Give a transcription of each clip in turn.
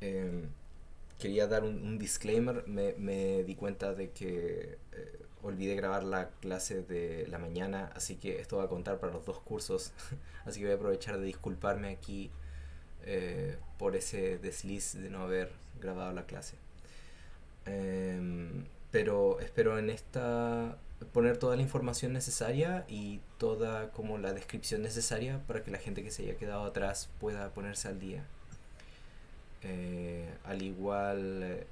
Eh, Quería dar un disclaimer. Me di cuenta de que olvidé grabar la clase de la mañana, así que esto va a contar para los dos cursos. Así que voy a aprovechar de disculparme aquí por ese desliz de no haber grabado la clase. Pero espero en esta poner toda la información necesaria y toda como la descripción necesaria para que la gente que se haya quedado atrás pueda ponerse al día. Al igual,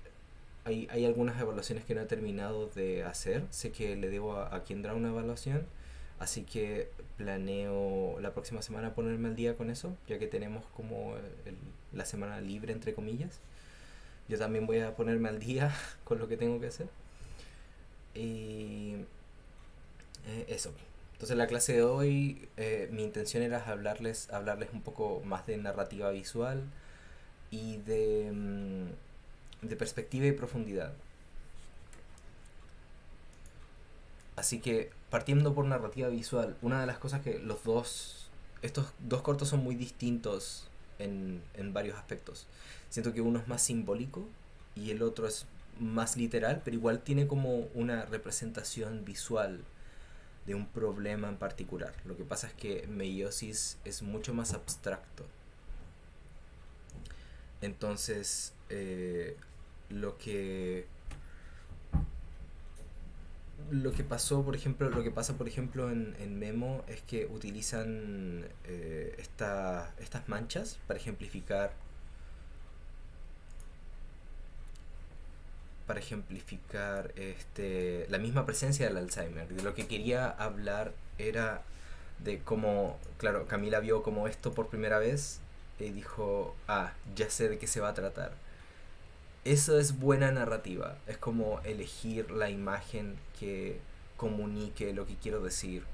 hay algunas evaluaciones que no he terminado de hacer. Sé que le debo a Kendra una evaluación, así que planeo la próxima semana ponerme al día con eso, ya que tenemos como la semana libre, entre comillas. Yo también voy a ponerme al día con lo que tengo que hacer. Y eso. Entonces la clase de hoy, mi intención era hablarles un poco más de narrativa visual y de perspectiva y profundidad. Así que partiendo por narrativa visual, una de las cosas que estos dos cortos son muy distintos en varios aspectos. Siento que uno es más simbólico y el otro es más literal, pero igual tiene como una representación visual de un problema en particular. Lo que pasa es que meiosis es mucho más abstracto. Entonces, lo que lo que pasa por ejemplo en Memo es que utilizan estas manchas para ejemplificar la misma presencia del Alzheimer. De lo que quería hablar era de cómo, claro, Camila vio como esto por primera vez y dijo, ah, ya sé de qué se va a tratar. Eso es buena narrativa, es como elegir la imagen que comunique lo que quiero decir.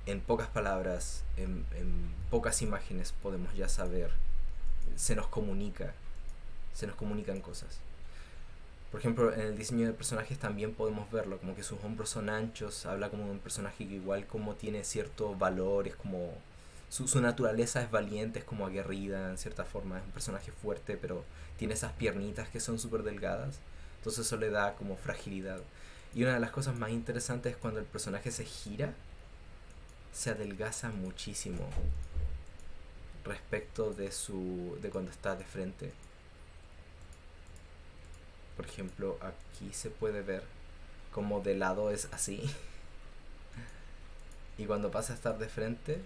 En pocas palabras, en pocas imágenes podemos ya saber, se nos comunica, se nos comunican cosas. Por ejemplo, en el diseño de personajes también podemos verlo, como que sus hombros son anchos, habla como de un personaje que igual como tiene cierto valor, es como su naturaleza es valiente, es como aguerrida en cierta forma, es un personaje fuerte, pero tiene esas piernitas que son súper delgadas, entonces eso le da como fragilidad. Y una de las cosas más interesantes es cuando el personaje se gira, se adelgaza muchísimo respecto de cuando está de frente. Por ejemplo, aquí se puede ver como de lado es así y cuando pasa a estar de frente,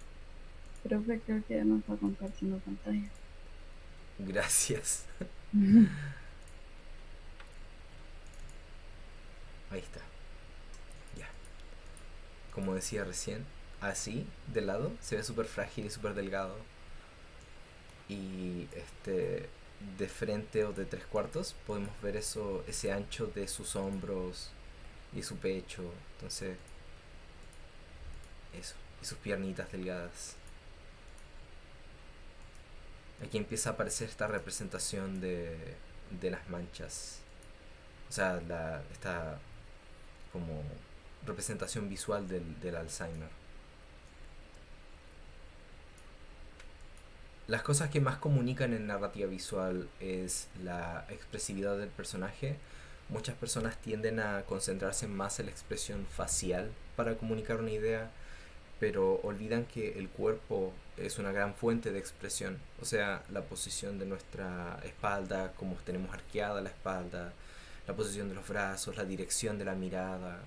Profe, creo que ya no está compartiendo pantalla. gracias. Ahí está, ya. Como decía recién, así de lado se ve súper frágil y súper delgado y de frente o de tres cuartos podemos ver ese ancho de sus hombros y su pecho, entonces eso, y sus piernitas delgadas. Aquí empieza a aparecer esta representación de las manchas, o sea, esta como representación visual del Alzheimer. Las cosas que más comunican en narrativa visual es la expresividad del personaje. Muchas personas tienden a concentrarse más en la expresión facial para comunicar una idea, pero olvidan que el cuerpo es una gran fuente de expresión. O sea, la posición de nuestra espalda, cómo tenemos arqueada la espalda, la posición de los brazos, la dirección de la mirada.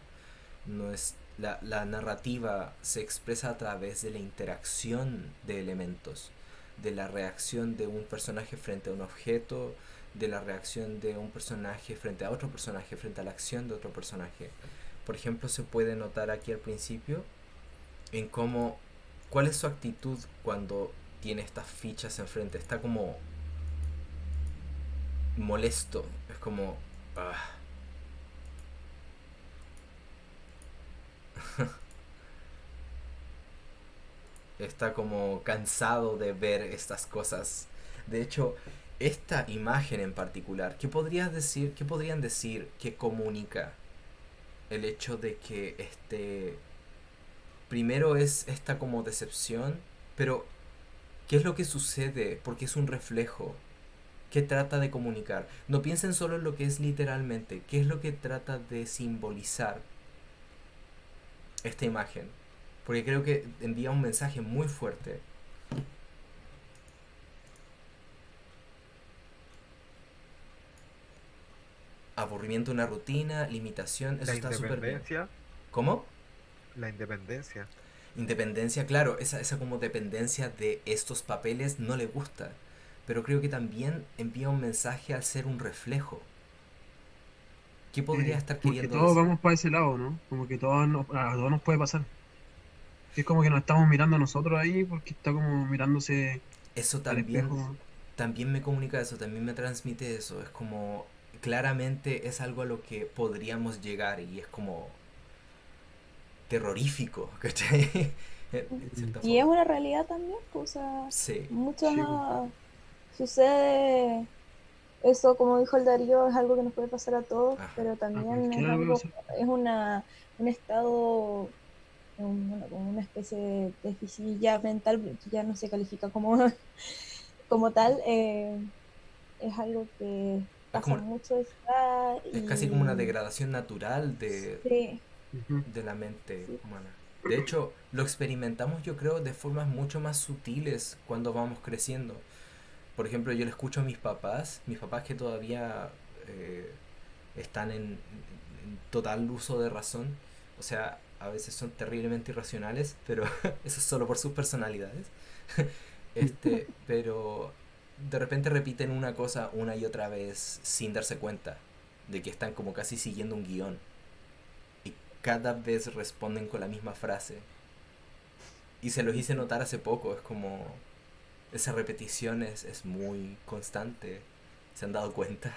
No es, la narrativa se expresa a través de la interacción de elementos, de la reacción de un personaje frente a un objeto, de la reacción de un personaje frente a otro personaje, frente a la acción de otro personaje. Por ejemplo, se puede notar aquí al principio en cómo, cuál es su actitud cuando tiene estas fichas enfrente. Está como molesto, es como... ah, está como cansado de ver estas cosas. De hecho, esta imagen en particular, qué podrían decir que comunica el hecho de que primero es esta como decepción, pero ¿qué es lo que sucede? Porque es un reflejo. ¿Qué trata de comunicar? No piensen solo en lo que es literalmente, qué es lo que trata de simbolizar esta imagen. Porque creo que envía un mensaje muy fuerte. Aburrimiento de una rutina, limitación, eso La está súper bien. independencia, ¿Cómo? la independencia. Independencia, claro, esa como dependencia de estos papeles no le gusta. Pero creo que también envía un mensaje al ser un reflejo. ¿Qué podría estar Como que queriendo todos decir? vamos para ese lado, ¿no? Como que a todos nos puede pasar. Es como que nos estamos mirando a nosotros ahí porque está como mirándose Eso al también, espejo. también me comunica eso, también me transmite eso. Es como, claramente es algo a lo que podríamos llegar y es como terrorífico, ¿cachai? En Ujú. cierta Y es forma. una realidad también, pues, o sea, Sí, muchas Sí, pues. sucede eso, como dijo el Darío, es algo que nos puede pasar a todos, ajá. pero A también es cualquiera le puede algo, pasar. es un estado, bueno, como una especie de déficit ya mental, que ya no se califica como, como tal, es algo que Es pasa como, mucho de esa edad es casi como una y degradación natural sí, Ujú. de la mente sí. humana. De hecho, lo experimentamos yo creo de formas mucho más sutiles cuando vamos creciendo. Por ejemplo, yo le escucho a mis papás que todavía eh, están en total uso de razón. O sea, a veces son terriblemente irracionales, pero eso es solo por sus personalidades. Pero de repente repiten una cosa una y otra vez sin darse cuenta de que están como casi siguiendo un guión. Y cada vez responden con la misma frase. Y se los hice notar hace poco, es como esa repetición es muy constante. ¿Se han dado cuenta?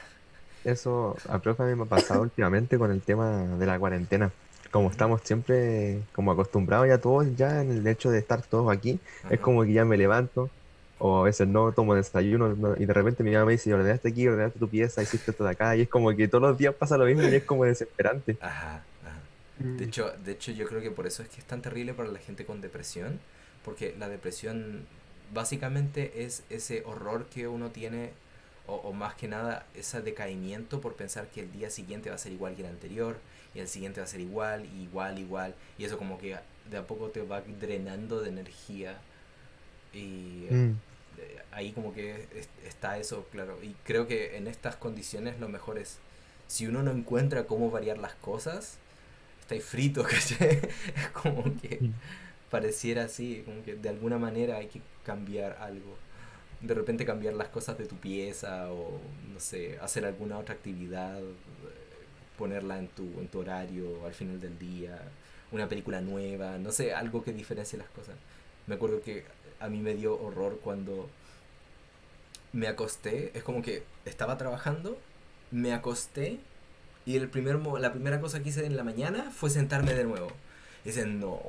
Eso, a profe, a mí me ha pasado últimamente con el tema de la cuarentena. Como Ujú. estamos siempre como acostumbrados ya todos, ya en el hecho de estar todos aquí, es Ajá. como que ya me levanto, o a veces no tomo desayuno, y de repente mi mamá me dice, ordenaste aquí, ordenaste tu pieza, hiciste esto de acá, y es como que todos los días pasa lo mismo y es como desesperante. Ajá, ajá. Mm, De hecho, yo creo que por eso es que es tan terrible para la gente con depresión, porque la depresión básicamente es ese horror que uno tiene, o más que nada, ese decaimiento por pensar que el día siguiente va a ser igual que el anterior, y el siguiente va a ser igual, igual, igual, y eso como que de a poco te va drenando de energía, y Mm, ahí como que está eso, claro, y creo que en estas condiciones lo mejor es, si uno no encuentra cómo variar las cosas, estáis fritos, ¿cachai? Es como que mm. pareciera así, como que de alguna manera hay que cambiar algo. De repente cambiar las cosas de tu pieza o, no sé, hacer alguna otra actividad, ponerla en tu horario al final del día, una película nueva, no sé, algo que diferencie las cosas. Me acuerdo que a mí me dio horror cuando me acosté, es como que estaba trabajando, me acosté y la primera cosa que hice en la mañana fue sentarme de nuevo. Y dice, no,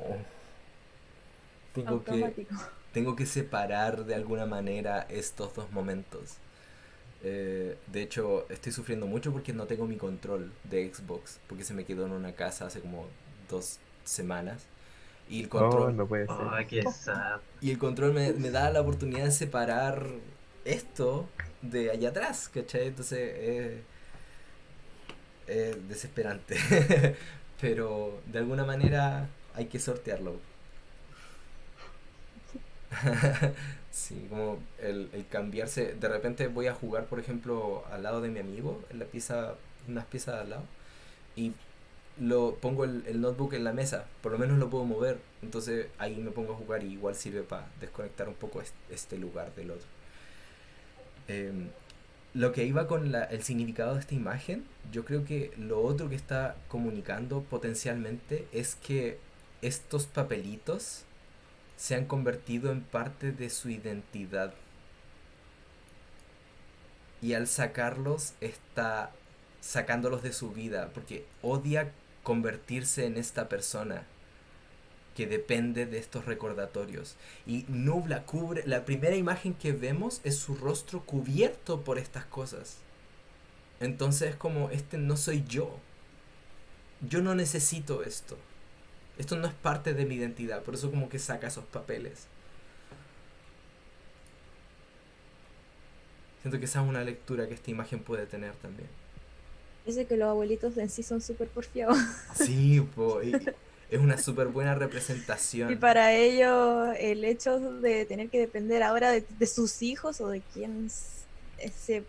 tengo que, Automático. tengo que separar de alguna manera estos dos momentos. De hecho, estoy sufriendo mucho porque no tengo mi control de Xbox, porque se me quedó en una casa hace como 2 semanas. Y el Oh, control, no puede ser. Ay, qué sad. y el control me da la oportunidad de separar esto de allá atrás, ¿cachai? Entonces desesperante. Pero de alguna manera hay que sortearlo. Sí, como el cambiarse. De repente voy a jugar, por ejemplo, al lado de mi amigo, en la pieza, unas piezas al lado, y pongo el notebook en la mesa, por lo menos lo puedo mover. Entonces ahí me pongo a jugar y igual sirve para desconectar un poco este lugar del otro. Em, lo que iba con el significado de esta imagen, yo creo que lo otro que está comunicando potencialmente es que estos papelitos se han convertido en parte de su identidad y al sacarlos está sacándolos de su vida porque odia convertirse en esta persona que depende de estos recordatorios y nubla, cubre, la primera imagen que vemos es su rostro cubierto por estas cosas. Entonces es como, este no soy yo no necesito esto no es parte de mi identidad, por eso como que saca esos papeles. Siento que esa es una lectura que esta imagen puede tener también. Dice que los abuelitos en sí son súper porfiados. Sí, es una súper buena Y representación. para ellos el hecho de tener que depender ahora de sus hijos o de quien se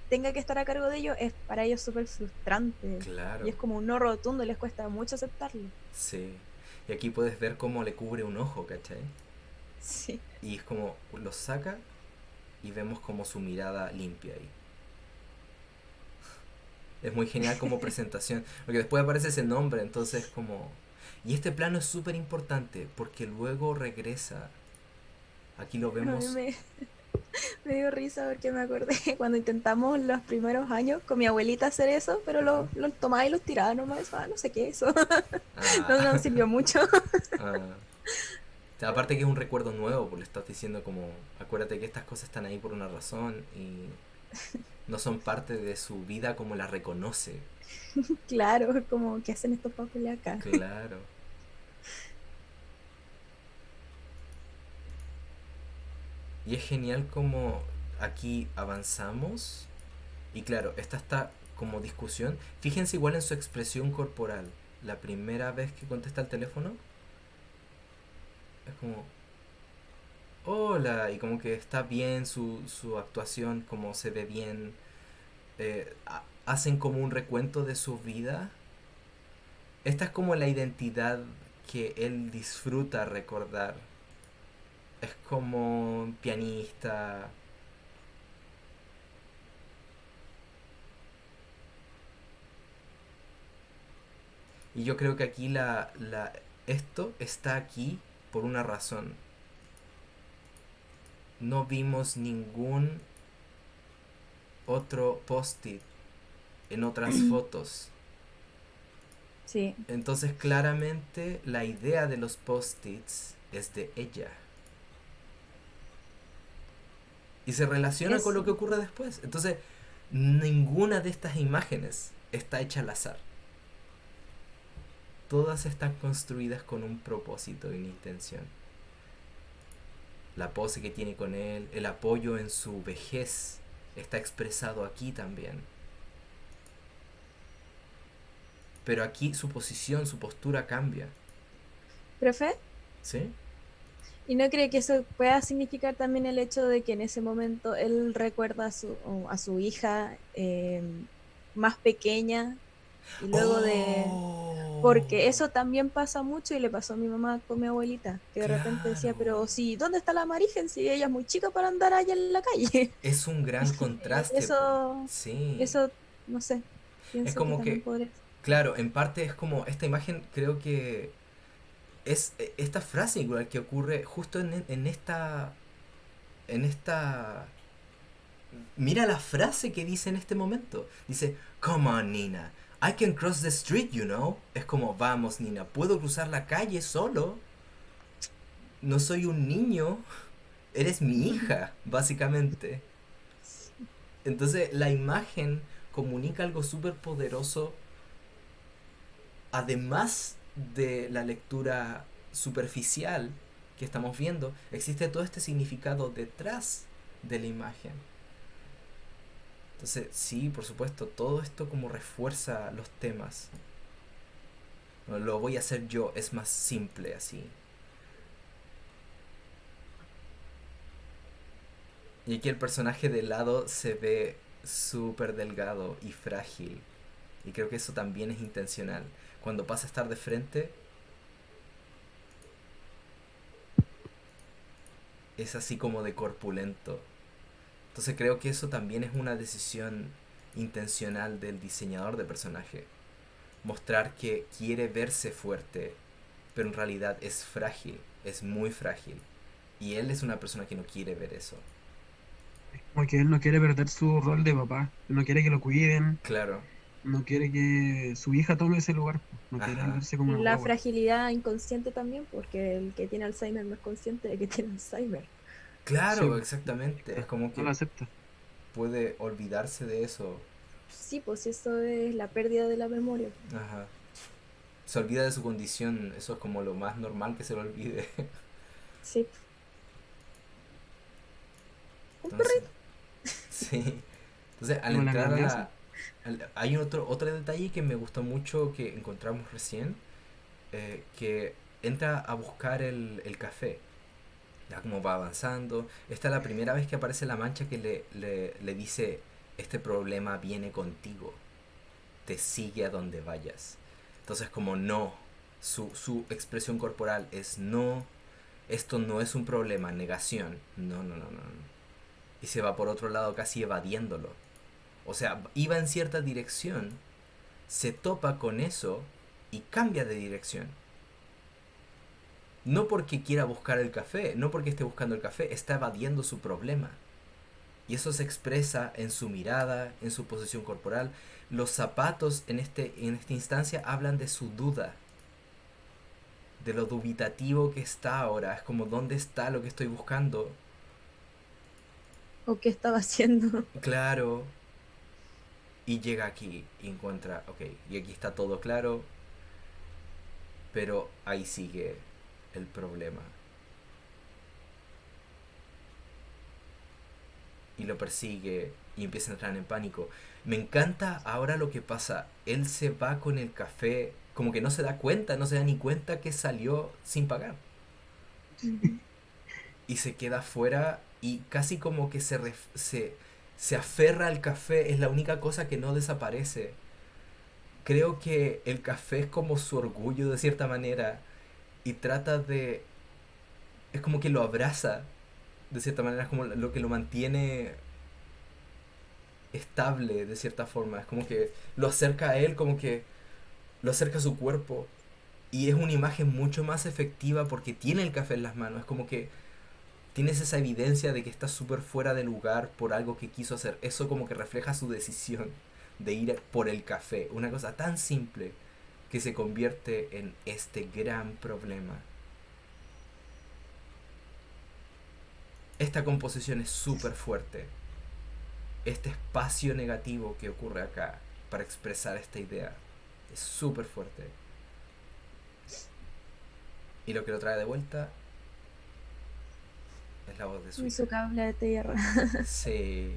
tenga que estar a cargo de ellos es para ellos súper frustrante. Claro, Y es como un no rotundo, les cuesta mucho aceptarlo. sí. Y aquí puedes ver cómo le cubre un ojo, ¿cachai? Sí. Y es como lo saca y vemos como su mirada limpia ahí. Es muy genial como presentación, porque después aparece ese nombre, entonces como... Y este plano es súper importante porque luego regresa. Aquí lo A mí vemos. me dio risa porque me acordé cuando intentamos los primeros años con mi abuelita hacer eso, pero Ajá. lo tomaba y los tiraba nomás. Eso, no sé qué es eso. Ah, No nos sirvió mucho. ah. Aparte que es un recuerdo nuevo, pues le estás diciendo como, acuérdate que estas cosas están ahí por una razón y no son parte de su vida como la reconoce. Claro, como que hacen estos papeles acá. Claro. Y es genial como aquí avanzamos y claro, esta está como discusión. Fíjense igual en su expresión corporal. La primera vez que contesta el teléfono es como, hola, y como que está bien su actuación, como se ve bien. Hacen como un recuento de su vida. Esta es como la identidad que él disfruta recordar. Es como un pianista. Y yo creo que aquí esto está aquí por una razón. No vimos ningún otro post-it en otras fotos. Sí, Entonces claramente la idea de los post-its es de ella. Y se relaciona con lo que ocurre después. Entonces, ninguna de estas imágenes está hecha al azar. Todas están construidas con un propósito y una intención. La pose que tiene con él, el apoyo en su vejez, está expresado aquí también. Pero aquí su posición, su postura cambia. profe. ¿Sí? ¿Y no cree que eso pueda significar también el hecho de que en ese momento él recuerda a su hija más pequeña y luego de... ¡Oh! Porque eso también pasa mucho y le pasó a mi mamá con mi abuelita, que de repente decía, Claro. pero si, ¿dónde está la Marigen? Si ella es muy chica para andar allá en la calle. Es un gran contraste, po. Eso, Sí. eso, no sé, Es pienso que como también que, podría... claro, en parte es como esta imagen, creo que es esta frase igual que ocurre justo en esta mira la frase que dice en este momento. Dice, come on, Nina. I can cross the street, you know. Es como, vamos, Nina, puedo cruzar la calle solo. No soy un niño. Eres mi hija, básicamente. Entonces, la imagen comunica algo súper poderoso. Además de la lectura superficial que estamos viendo, existe todo este significado detrás de la imagen. Entonces, sí, por supuesto, todo esto como refuerza los temas. No, lo voy a hacer yo, es más simple así. Y aquí el personaje de lado se ve súper delgado y frágil. Y creo que eso también es intencional. Cuando pasa a estar de frente, es así como de corpulento. Entonces creo que eso también es una decisión intencional del diseñador de personaje. Mostrar que quiere verse fuerte, pero en realidad es frágil, es muy frágil. Y él es una persona que no quiere ver eso. Como que él no quiere perder su rol de papá, no quiere que lo cuiden, Claro, no quiere que su hija tome ese lugar, no quiere ajá, verse como Y una la guagua. fragilidad inconsciente también, porque el que tiene Alzheimer no es consciente de que tiene Alzheimer. Sí, claro, exactamente. Es como no lo que acepta. puede olvidarse de eso. Sí, pues eso es la pérdida de la memoria. Ajá. Se olvida de su condición, eso es como lo más normal que se lo olvide. Sí. Un Entonces, perrito. sí. Sí. Entonces, al Como la entrar a graneaza. hay otro detalle que me gustó mucho que encontramos recién, que entra a buscar el café. Ya como va avanzando. Esta es la primera vez que aparece la mancha que le dice, este problema viene contigo, te sigue a donde vayas. Entonces como no, su expresión corporal es no, esto no es un problema, negación. No, no, no, no, no. Y se va por otro lado casi evadiéndolo. O sea, iba en cierta dirección, se topa con eso y cambia de dirección. No porque quiera buscar el café, no porque esté buscando el café, está evadiendo su problema. Y eso se expresa en su mirada, en su posición corporal. Los zapatos en esta instancia hablan de su duda, de lo dubitativo que está ahora. Es como, ¿dónde está lo que estoy buscando? ¿O qué estaba haciendo? Claro. Y llega aquí y encuentra, ok, y aquí está todo claro, pero ahí sigue el problema. Y lo persigue y empieza a entrar en pánico. Me encanta ahora lo que pasa. Él se va con el café, como que no se da cuenta, no se da ni cuenta que salió sin pagar. Ujú. Y se queda afuera y casi como que se aferra al café, es la única cosa que no desaparece. Creo que el café es como su orgullo de cierta manera y trata de... Es como que lo abraza de cierta manera, es como lo que lo mantiene estable de cierta forma. Es como que lo acerca a él, como que lo acerca a su cuerpo. Y es una imagen mucho más efectiva porque tiene el café en las manos. Es como que tienes esa evidencia de que está súper fuera de lugar por algo que quiso hacer. Eso como que refleja su decisión de ir por el café. Una cosa tan simple que se convierte en este gran problema. Esta composición es súper fuerte. Este espacio negativo que ocurre acá para expresar esta idea es súper fuerte. Y lo que lo trae de vuelta es la voz de su Y hija. su cable de tierra. Sí.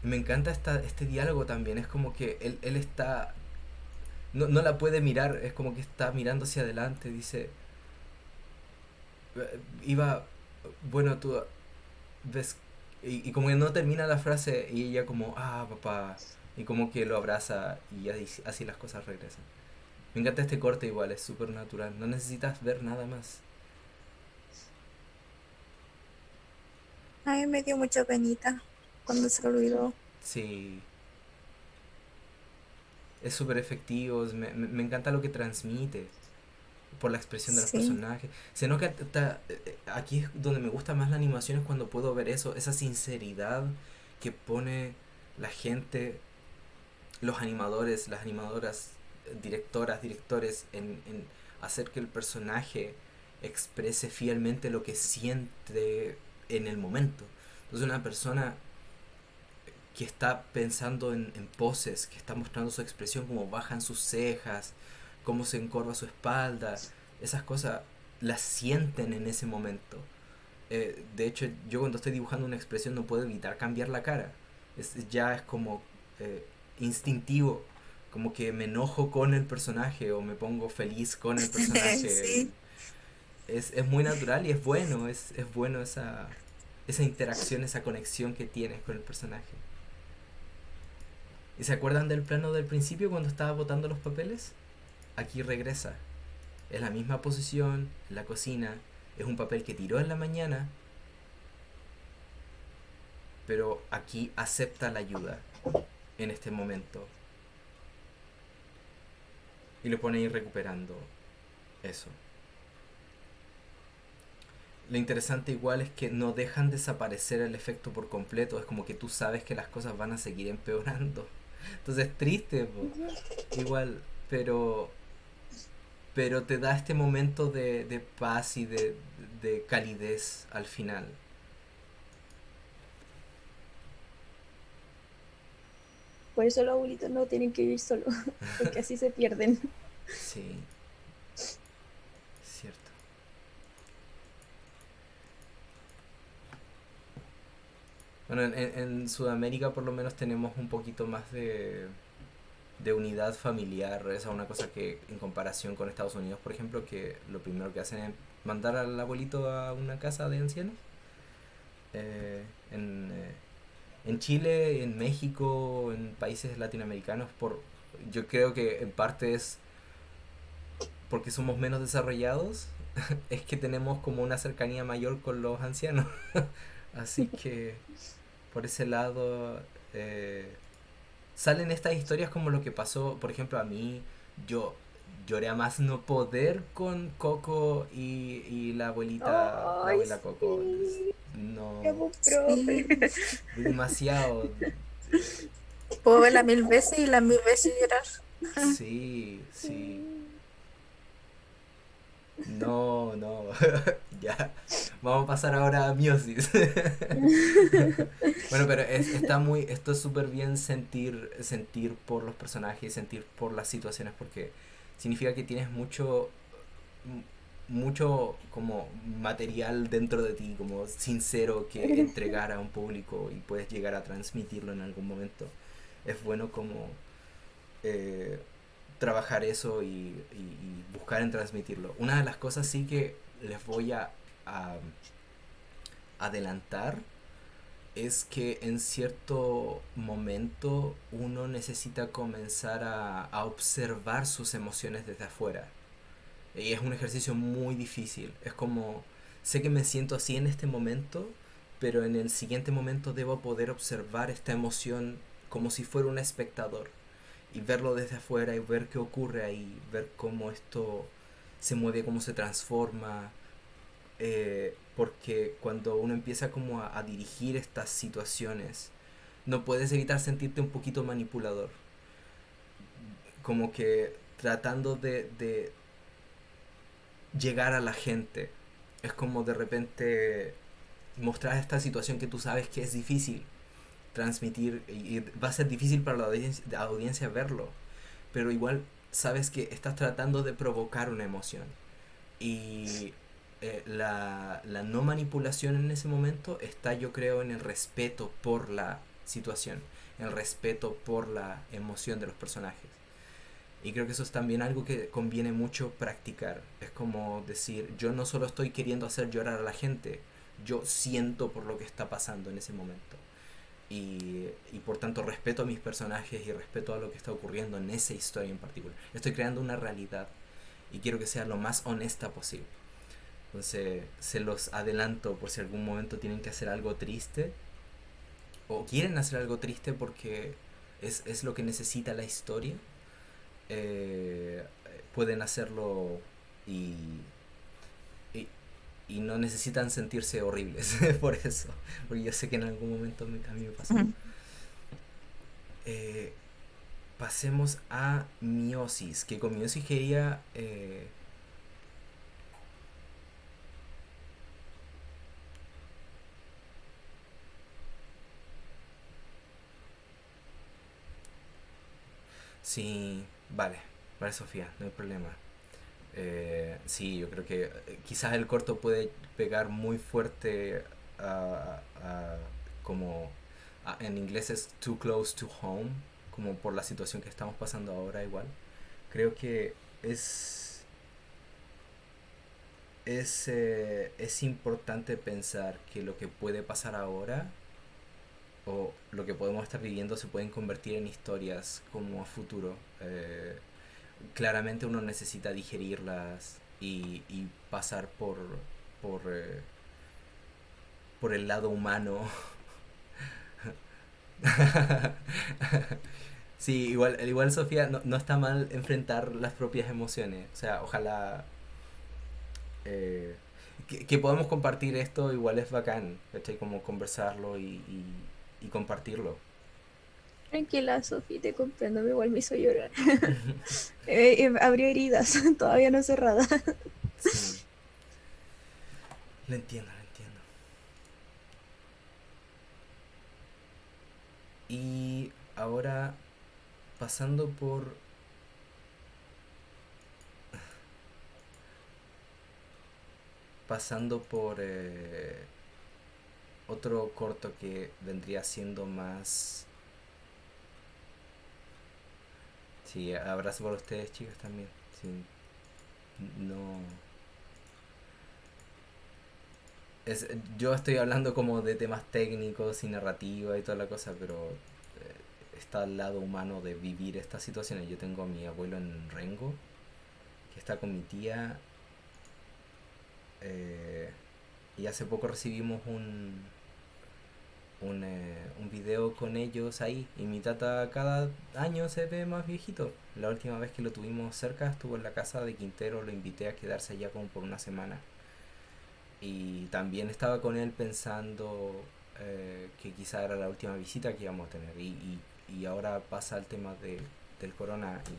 Me encanta este diálogo también. Es como que él está... No, no la puede mirar, es como que está mirando hacia adelante. Dice... Iba... Bueno, tú ves... Y como que no termina la frase y ella como... Ah, papá. Y como que lo abraza y así las cosas regresan. Me encanta este corte igual, es súper natural. No necesitas ver nada más. A mí me dio mucha penita cuando se olvidó. Sí, es súper efectivo, me encanta lo que transmite por la expresión de los Sí, personajes. Se nota aquí es donde me gusta más la animación, es cuando puedo ver eso, esa sinceridad que pone la gente, los animadores, las animadoras, directoras, directores, en hacer que el personaje exprese fielmente lo que siente en el momento. Entonces una persona que está pensando en poses, que está mostrando su expresión, cómo bajan sus cejas, cómo se encorva su espalda, esas cosas las sienten en ese momento. De hecho, yo cuando estoy dibujando una expresión no puedo evitar cambiar la cara. Ya es como eh, instintivo, como que me enojo con el personaje o me pongo feliz con el personaje. sí. Es muy natural y es bueno, es bueno esa interacción, esa conexión que tienes con el personaje. ¿Y se acuerdan del plano del principio cuando estaba botando los papeles? Aquí regresa. Es la misma posición, en la cocina. Es un papel que tiró en la mañana, pero aquí acepta la ayuda en este momento. Y lo pone ahí recuperando eso. Lo interesante igual es que no dejan desaparecer el efecto por completo. Es como que tú sabes que las cosas van a seguir empeorando. Entonces es triste, po. Igual, pero te da este momento de paz y de calidez al final. Por eso los abuelitos no tienen que vivir solos, porque así se pierden. Sí, cierto. Bueno, en Sudamérica por lo menos tenemos un poquito más de unidad familiar. Esa es una cosa que en comparación con Estados Unidos, por ejemplo, que lo primero que hacen es mandar al abuelito a una casa de ancianos. Eh, en, eh, en Chile, en México, en países latinoamericanos, yo creo que en parte es porque somos menos desarrollados, es que tenemos como una cercanía mayor con los ancianos. Así que por ese lado eh, salen estas historias como lo que pasó, por ejemplo, a mí, yo lloré a más no poder con Coco y la Ay, abuela Coco. sí. Ya, No, pues, Sí. profe. demasiado. Puedo verla 1000 veces y las 1000 veces llorar. Sí, sí. No, no. Ya. Vamos a pasar ahora a Miosis. Bueno, pero esto es súper bien sentir por los personajes, sentir por las situaciones, porque significa que tienes mucho como material dentro de ti, como sincero que entregar a un público y puedes llegar a transmitirlo en algún momento. Es bueno como eh, trabajar eso y buscar en transmitirlo. Una de las cosas sí que les voy a adelantar es que en cierto momento uno necesita comenzar a observar sus emociones desde afuera. Y es un ejercicio muy difícil. Es como, sé que me siento así en este momento, pero en el siguiente momento debo poder observar esta emoción como si fuera un espectador y verlo desde afuera y ver qué ocurre ahí, ver cómo esto se mueve, cómo se transforma, porque cuando uno empieza como a dirigir estas situaciones, no puedes evitar sentirte un poquito manipulador, como que tratando de llegar a la gente. Es como de repente mostrar esta situación que tú sabes que es difícil transmitir y va a ser difícil para la audiencia verlo, pero igual sabes que estás tratando de provocar una emoción y la no manipulación en ese momento está, yo creo, en el respeto por la situación, el respeto por la emoción de los personajes. Y creo que eso es también algo que conviene mucho practicar. Es como decir, yo no solo estoy queriendo hacer llorar a la gente, yo siento por lo que está pasando en ese momento. Y por tanto respeto a mis personajes y respeto a lo que está ocurriendo en esa historia en particular. Estoy creando una realidad y quiero que sea lo más honesta posible. Entonces se los adelanto por si algún momento tienen que hacer algo triste o quieren hacer algo triste porque es lo que necesita la historia. eh, Pueden hacerlo y, y, y no necesitan sentirse horribles por eso, porque yo sé que en algún momento a mí me pasó. Eh, Pasemos a Miosis, que con Miosis quería sí, vale Sofía, no hay problema. Sí, yo creo que quizás el corto puede pegar muy fuerte a como en inglés es too close to home, como por la situación que estamos pasando ahora igual. Creo que es importante pensar que lo que puede pasar ahora o lo que podemos estar viviendo se pueden convertir en historias como a futuro. Claramente uno necesita digerirlas y pasar por, eh, por el lado humano. Sí, igual Sofía, no está mal enfrentar las propias emociones. O sea, ojalá eh, que podamos compartir esto, igual es bacán, ¿cachai? Como conversarlo y compartirlo. Tranquila, Sofi, te comprendo, igual me hizo llorar. Abrió heridas, todavía no cerradas. Sí, lo entiendo, lo entiendo. Y ahora pasando pasando otro corto que vendría siendo más... Sí, abrazo por ustedes, chicas, también. Sí, no... yo estoy hablando como de temas técnicos y narrativa y toda la cosa, pero está al lado humano de vivir estas situaciones. Yo tengo a mi abuelo en Rengo, que está con mi tía, y hace poco recibimos un video con ellos ahí, y mi tata cada año se ve más viejito. La última vez que lo tuvimos cerca estuvo en la casa de Quintero, lo invité a quedarse allá como por una semana. Y también estaba con él pensando que quizá era la última visita que íbamos a tener. Y ahora pasa el tema del corona y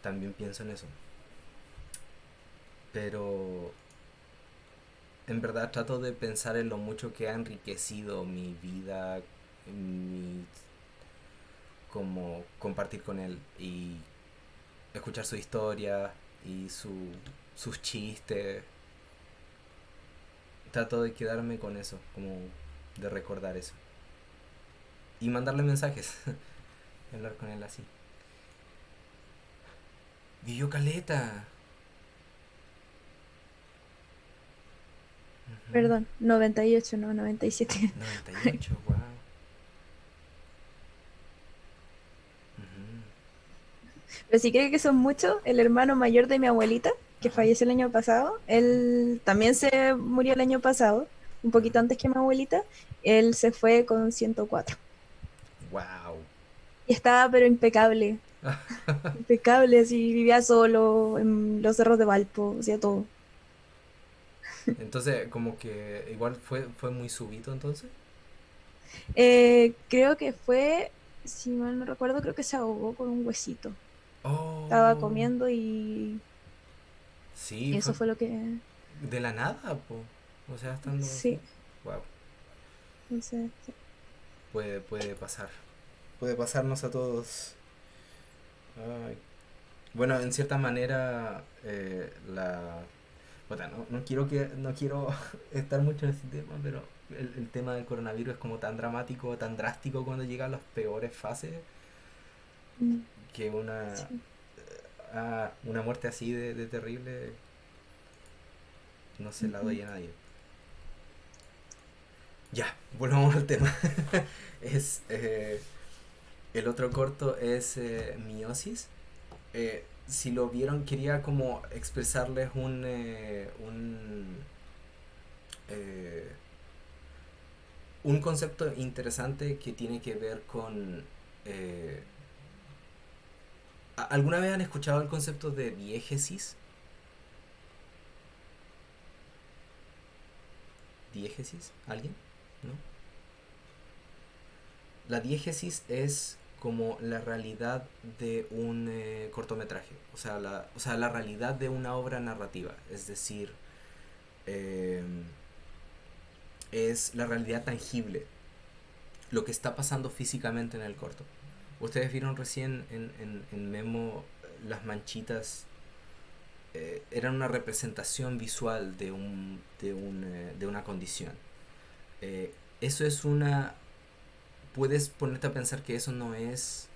también pienso en eso. Pero en verdad trato de pensar en lo mucho que ha enriquecido mi vida, mi, como compartir con él y escuchar su historia y sus chistes. Trato de quedarme con eso, como de recordar eso. Y mandarle mensajes. Hablar con él así. Vivió caleta. Ujú. Perdón, 98, no 97. 98, wow. Ujú. Pero si cree que son muchos, el hermano mayor de mi abuelita, que Ajá. falleció el año pasado, él también se murió el año pasado, un poquito Ujú. antes que mi abuelita. Él se fue con 104. Wow. Y estaba pero impecable, impecable, así vivía solo en los cerros de Valpo, hacía todo. Entonces, como que igual fue muy súbito entonces. Creo que fue, si mal no recuerdo, creo que se ahogó con un huesito. Estaba Oh, comiendo y sí, eso fue fue lo que... de la nada, po. O sea, estando así. Sí, Wow, entonces, sí. puede pasar. Puede pasarnos a todos. Ay. Bueno, en cierta manera, la... Puta, no quiero estar mucho en ese tema, pero el tema del coronavirus es como tan dramático, tan drástico cuando llega a las peores fases, Mm, que sí. una muerte así de terrible no se la Ujú. doy a nadie. Ya, volvamos al tema. es El otro corto es Meiosis. Si lo vieron, quería como expresarles eh, un concepto interesante que tiene que ver con... eh, ¿Alguna vez han escuchado el concepto de diégesis? ¿Diégesis? ¿Alguien? ¿No? La diégesis es como la realidad de un cortometraje, o sea, la realidad de una obra narrativa, es decir, eh, es la realidad tangible, lo que está pasando físicamente en el corto. Ustedes vieron recién en Memo las manchitas, eran una representación visual de una condición. Eso es una... Puedes ponerte a pensar que eso no es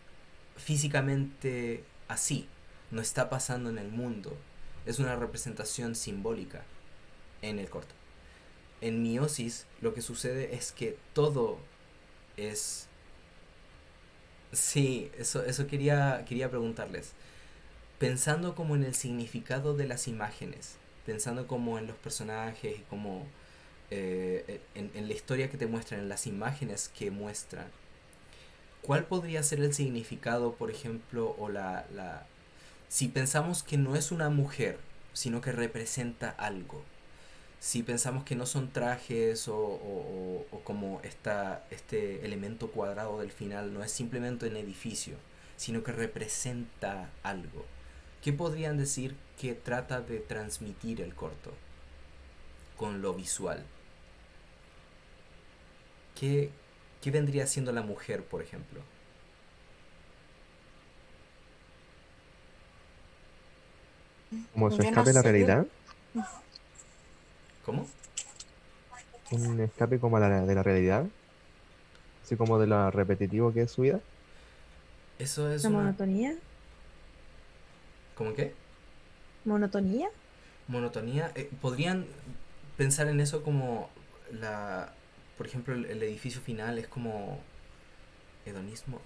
físicamente así, no está pasando en el mundo, es una representación simbólica en el corto. En Meiosis lo que sucede es que todo es... Sí, eso quería preguntarles. Pensando como en el significado de las imágenes, pensando como en los personajes, como en la historia que te muestran, en las imágenes que muestran, ¿cuál podría ser el significado, por ejemplo, o si pensamos que no es una mujer, sino que representa algo? Si pensamos que no son trajes o como este elemento cuadrado del final no es simplemente un edificio, sino que representa algo. ¿Qué podrían decir que trata de transmitir el corto con lo visual? ¿Qué, qué vendría siendo la mujer, por ejemplo? Como su Yo no escape a la sé, realidad, ¿Cómo? un escape como a de la realidad, así como de lo repetitivo que es su vida. Eso es ¿La una... monotonía? ¿Cómo qué? ¿Monotonía? Monotonía. Podrían pensar en eso como la... Por ejemplo, el edificio final es como hedonismo.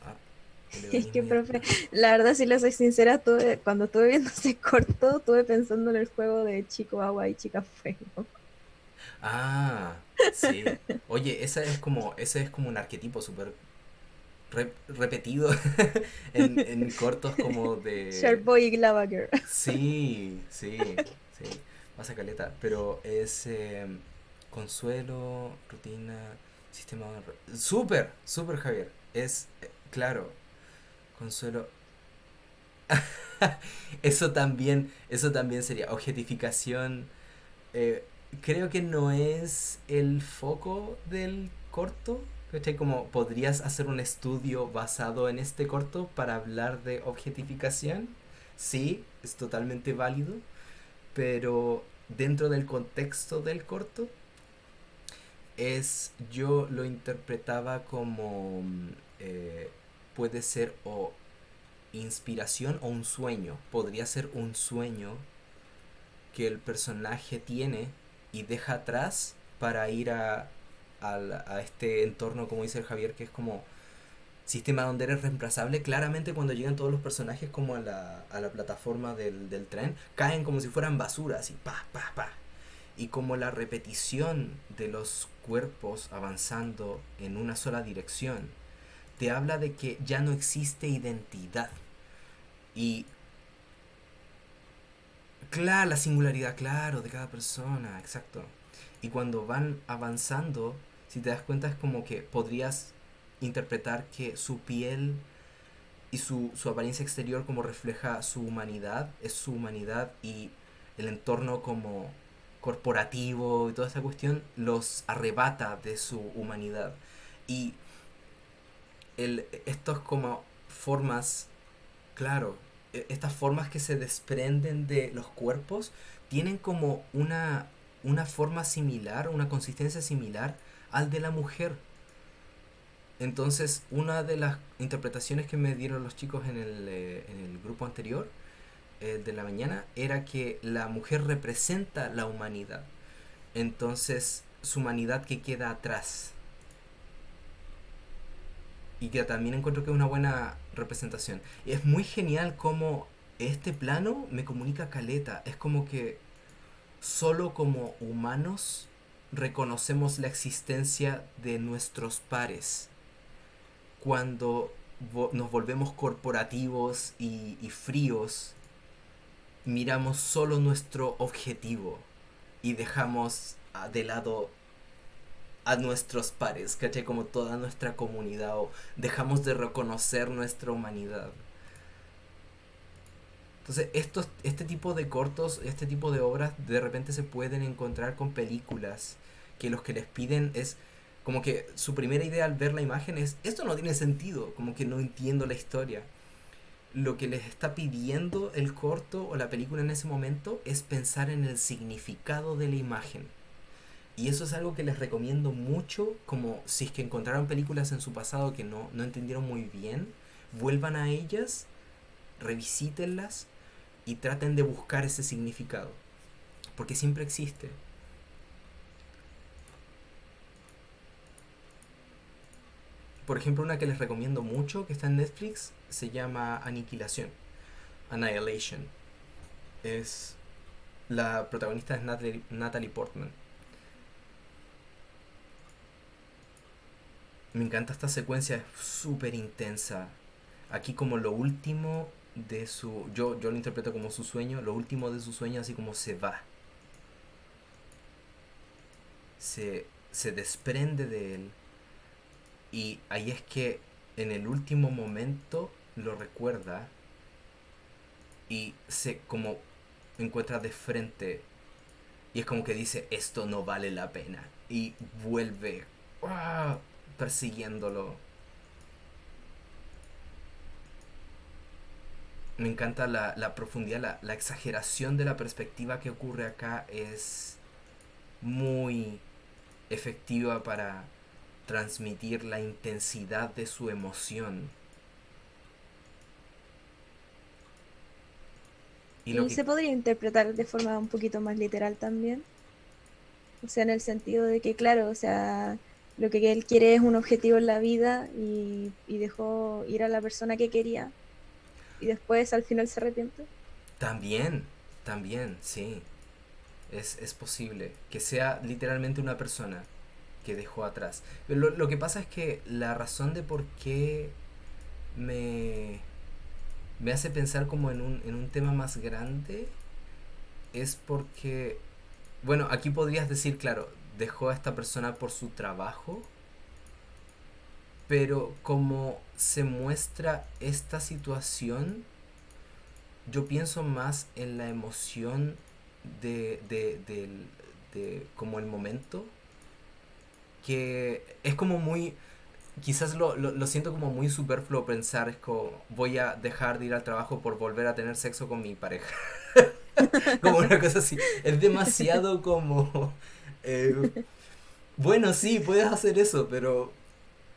El Es que, hedonismo y el... profe, la verdad, si le soy sincera, cuando estuve viendo ese corto, estuve pensando en el juego de Chico Agua y Chica Fuego. Ah, sí. Oye, ese es como un arquetipo súper repetido en cortos como de... Sharkboy y Lava Girl. Sí, sí, sí. Pasa caleta. Pero es consuelo, rutina, sistema... Súper, súper Javier. Es, claro, consuelo. Eso también sería objetificación. eh, Creo que no es el foco del corto. ¿Cachai? Como podrías hacer un estudio basado en este corto para hablar de objetificación. Sí, es totalmente válido. Pero dentro del contexto del corto, yo lo interpretaba como eh, puede ser o inspiración o un sueño. Podría ser un sueño que el personaje tiene y deja atrás para ir a este entorno, como dice el Javier, que es como sistema donde eres reemplazable. Claramente cuando llegan todos los personajes como a la plataforma del tren, caen como si fueran basura, así, pa, pa, pa. Y como la repetición de los cuerpos avanzando en una sola dirección, te habla de que ya no existe identidad. Y claro, la singularidad, claro, de cada persona, exacto. Y cuando van avanzando, si te das cuenta es como que podrías interpretar que su piel y su apariencia exterior como refleja su humanidad, es su humanidad y el entorno como corporativo y toda esta cuestión los arrebata de su humanidad. Y estos como formas, claro, estas formas que se desprenden de los cuerpos tienen como una forma similar, una consistencia similar al de la mujer. Entonces, una de las interpretaciones que me dieron los chicos en el grupo anterior, el de la mañana, era que la mujer representa la humanidad. Entonces, su humanidad que queda atrás. Y que también encuentro que es una buena representación. Y es muy genial como este plano me comunica caleta. Es como que solo como humanos reconocemos la existencia de nuestros pares. Cuando nos volvemos corporativos y fríos, miramos solo nuestro objetivo y dejamos de lado a nuestros pares, ¿cachai? Como toda nuestra comunidad, o dejamos de reconocer nuestra humanidad. Entonces, este tipo de cortos, este tipo de obras, de repente se pueden encontrar con películas que los que les piden es como que su primera idea al ver la imagen es, esto no tiene sentido, como que no entiendo la historia. Lo que les está pidiendo el corto o la película en ese momento es pensar en el significado de la imagen. Y eso es algo que les recomiendo mucho, como si es que encontraron películas en su pasado que no entendieron muy bien, vuelvan a ellas, revisítenlas y traten de buscar ese significado. Porque siempre existe. Por ejemplo, una que les recomiendo mucho, que está en Netflix, se llama Aniquilación. Annihilation. Es... La protagonista es Natalie Portman. Me encanta esta secuencia, es súper intensa. Aquí como lo último de su... Yo lo interpreto como su sueño, lo último de su sueño así como se va. Se desprende de él. Y ahí es que en el último momento lo recuerda y se como encuentra de frente y es como que dice esto no vale la pena y vuelve ¡ah!, persiguiéndolo. Me encanta la profundidad, la exageración de la perspectiva que ocurre acá es muy efectiva para transmitir la intensidad de su emoción. Y lo Y que se podría interpretar de forma un poquito más literal también. O sea, en el sentido de que, claro, o sea, lo que él quiere es un objetivo en la vida y dejó ir a la persona que quería y después al final se arrepiente. también, también, sí, es posible que sea literalmente una persona que dejó atrás. Pero lo que pasa es que la razón de por qué me, me hace pensar como en un tema más grande es porque, bueno, aquí podrías decir, claro, dejó a esta persona por su trabajo, pero como se muestra esta situación, yo pienso más en la emoción de como el momento, que es como muy, quizás lo siento como muy superfluo pensar, es como voy a dejar de ir al trabajo por volver a tener sexo con mi pareja. Como una cosa así. Es demasiado como... eh, bueno, sí, puedes hacer eso, pero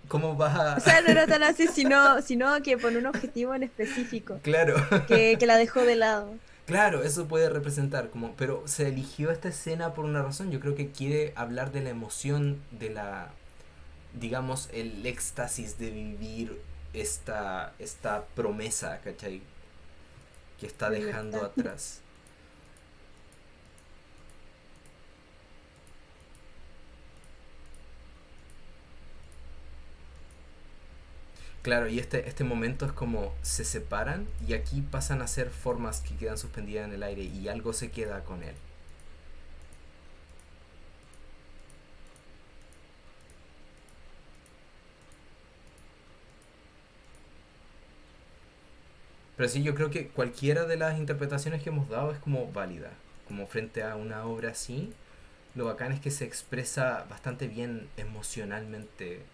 ¿cómo vas O a...? sea, no era tan así, sino que por un objetivo en específico, Claro, que la dejó de lado. claro, eso puede representar como... Pero se eligió esta escena por una razón. Yo creo que quiere hablar de la emoción, de la... digamos, el éxtasis de vivir esta promesa, ¿cachai? Que está De dejando libertad. atrás. Claro, y este momento es como se separan y aquí pasan a ser formas que quedan suspendidas en el aire y algo se queda con él. Pero sí, yo creo que cualquiera de las interpretaciones que hemos dado es como válida. Como frente a una obra así, lo bacán es que se expresa bastante bien emocionalmente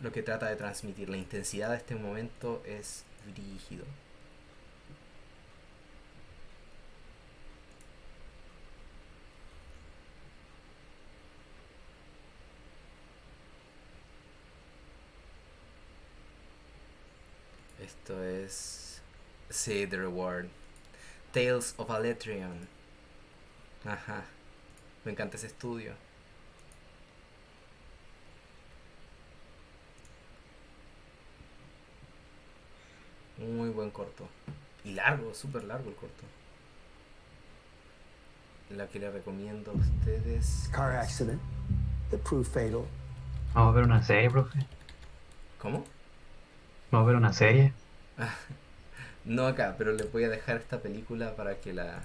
lo que trata de transmitir. La intensidad de este momento es brígido. Esto es... Sí, The Reward. Tales of Aletreon. Ajá. Me encanta ese estudio. Muy buen corto. Y largo, súper largo el corto. La que le recomiendo a ustedes. Car accident that proved fatal. Vamos a ver una serie, profe. ¿Cómo? Vamos a ver una serie. No acá, pero les voy a dejar esta película para que la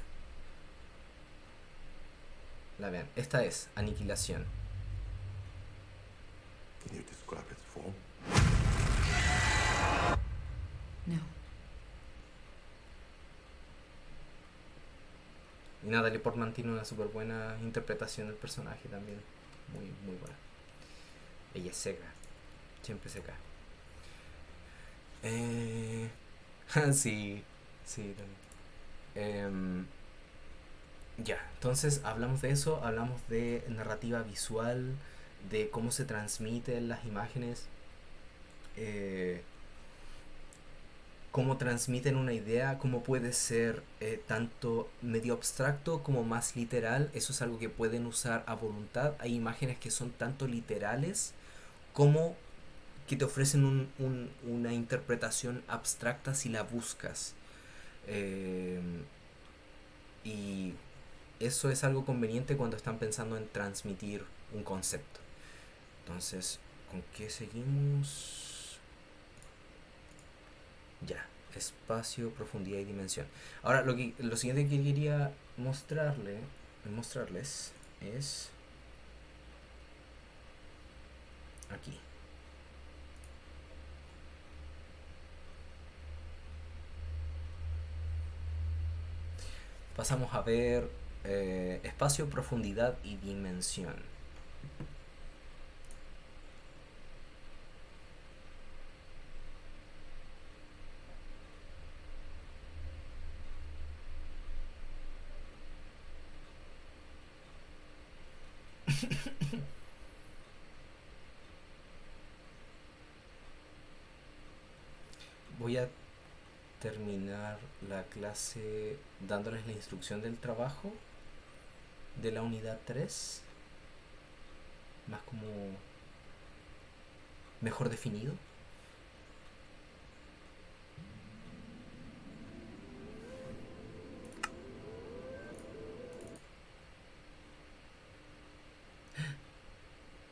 vean. Esta es Aniquilación. Can you describe its form? No. Y Natalie Portman tiene una súper buena interpretación del personaje también. Muy, muy buena. Ella es seca. Siempre seca. Sí, sí, también. Ya, entonces hablamos de eso, hablamos de narrativa visual, de cómo se transmiten las imágenes, cómo transmiten una idea, cómo puede ser tanto medio abstracto como más literal. Eso es algo que pueden usar a voluntad. Hay imágenes que son tanto literales como que te ofrecen una interpretación abstracta si la buscas. Y eso es algo conveniente cuando están pensando en transmitir un concepto. Entonces, ¿con qué seguimos? Ya, espacio, profundidad y dimensión. Ahora, lo siguiente que quería mostrarles es aquí. Pasamos a ver espacio, profundidad y dimensión. Voy a terminar la clase dándoles la instrucción del trabajo de la unidad 3, más como mejor definido.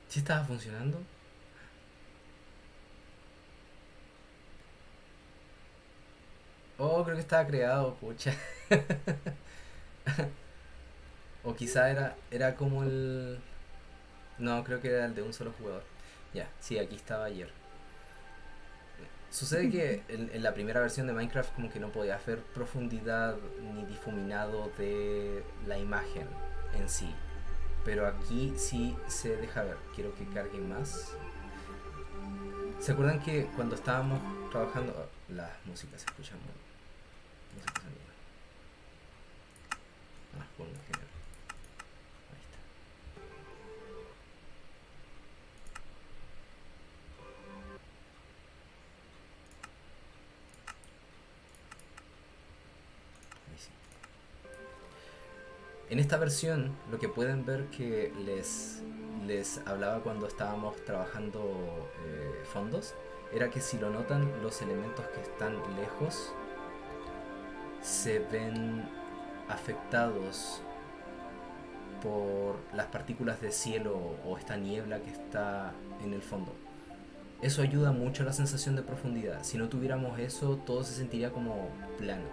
¿Sí estaba funcionando? Oh, creo que estaba creado, pucha. O quizá era como el... No, creo que era el de un solo jugador. Ya, sí, aquí estaba ayer. Sucede que en la primera versión de Minecraft como que no podía ver profundidad ni difuminado de la imagen en sí. Pero aquí sí se deja ver. Quiero que cargue más. ¿Se acuerdan que cuando estábamos trabajando... Oh, las músicas se escuchan muy... Música sonido. Volumen general. Ahí está. Ahí sí. En esta versión, lo que pueden ver que les hablaba cuando estábamos trabajando fondos, era que si lo notan, los elementos que están lejos se ven afectados por las partículas de cielo o esta niebla que está en el fondo. Eso ayuda mucho a la sensación de profundidad. Si no tuviéramos eso, todo se sentiría como plano.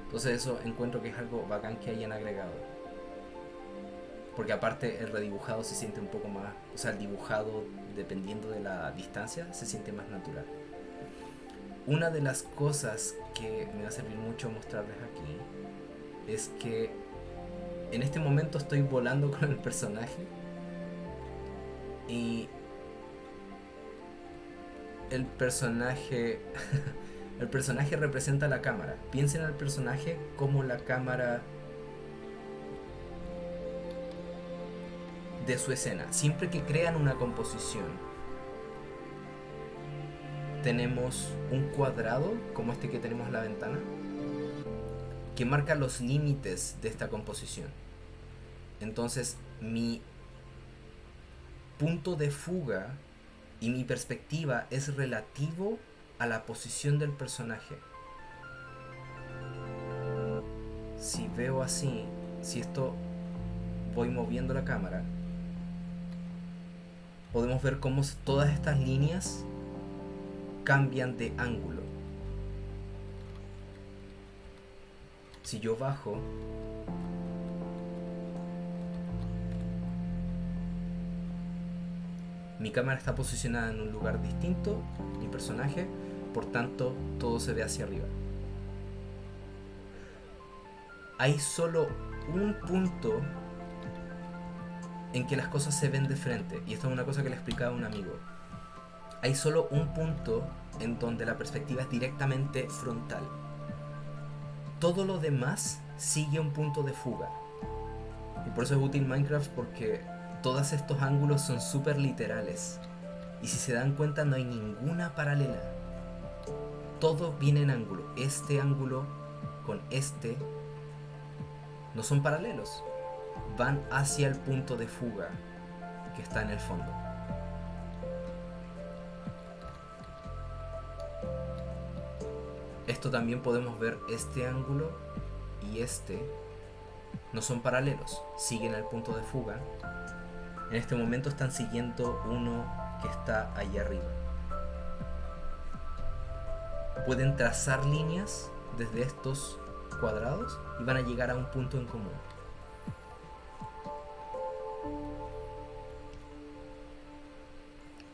Entonces eso encuentro que es algo bacán que hayan agregado. Porque aparte el redibujado se siente un poco más... O sea, el dibujado, dependiendo de la distancia, se siente más natural. Una de las cosas que me va a servir mucho mostrarles aquí es que en este momento estoy volando con el personaje y el personaje el personaje representa la cámara. Piensen al personaje como la cámara de su escena. Siempre que crean una composición, tenemos un cuadrado como este que tenemos en la ventana que marca los límites de esta composición. Entonces mi punto de fuga y mi perspectiva es relativo a la posición del personaje. Si veo así, si esto voy moviendo la cámara, podemos ver cómo todas estas líneas cambian de ángulo. Si yo bajo, mi cámara está posicionada en un lugar distinto, mi personaje, por tanto todo se ve hacia arriba. Hay solo un punto en que las cosas se ven de frente, y esto es una cosa que le explicaba a un amigo. Hay solo un punto en donde la perspectiva es directamente frontal. Todo lo demás sigue un punto de fuga. Y por eso es útil Minecraft, porque todos estos ángulos son súper literales. Y si se dan cuenta, no hay ninguna paralela. Todo viene en ángulo. Este ángulo con este no son paralelos. Van hacia el punto de fuga que está en el fondo. Esto también podemos ver, este ángulo y este no son paralelos, siguen al punto de fuga. En este momento están siguiendo uno que está allá arriba. Pueden trazar líneas desde estos cuadrados y van a llegar a un punto en común.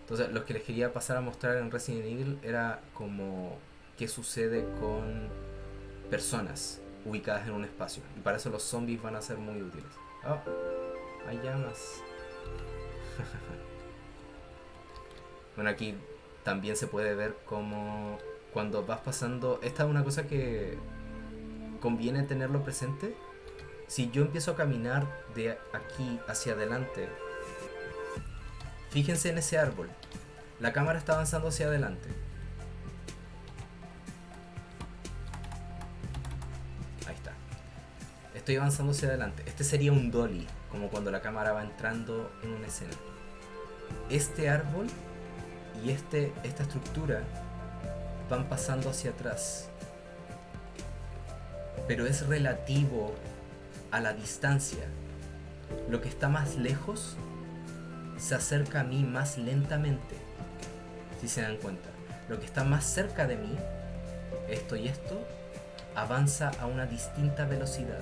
Entonces, lo que les quería pasar a mostrar en Resident Evil era como qué sucede con personas ubicadas en un espacio. Y para eso los zombies van a ser muy útiles. Oh, hay llamas. Bueno, aquí también se puede ver como cuando vas pasando... Esta es una cosa que conviene tenerlo presente. Si yo empiezo a caminar de aquí hacia adelante, fíjense en ese árbol. La cámara está avanzando hacia adelante. Ahí está. Estoy avanzando hacia adelante. Este sería un dolly, como cuando la cámara va entrando en una escena. Este árbol y esta estructura van pasando hacia atrás. Pero es relativo a la distancia. Lo que está más lejos se acerca a mí más lentamente. Si se dan cuenta, lo que está más cerca de mí, esto y esto, avanza a una distinta velocidad.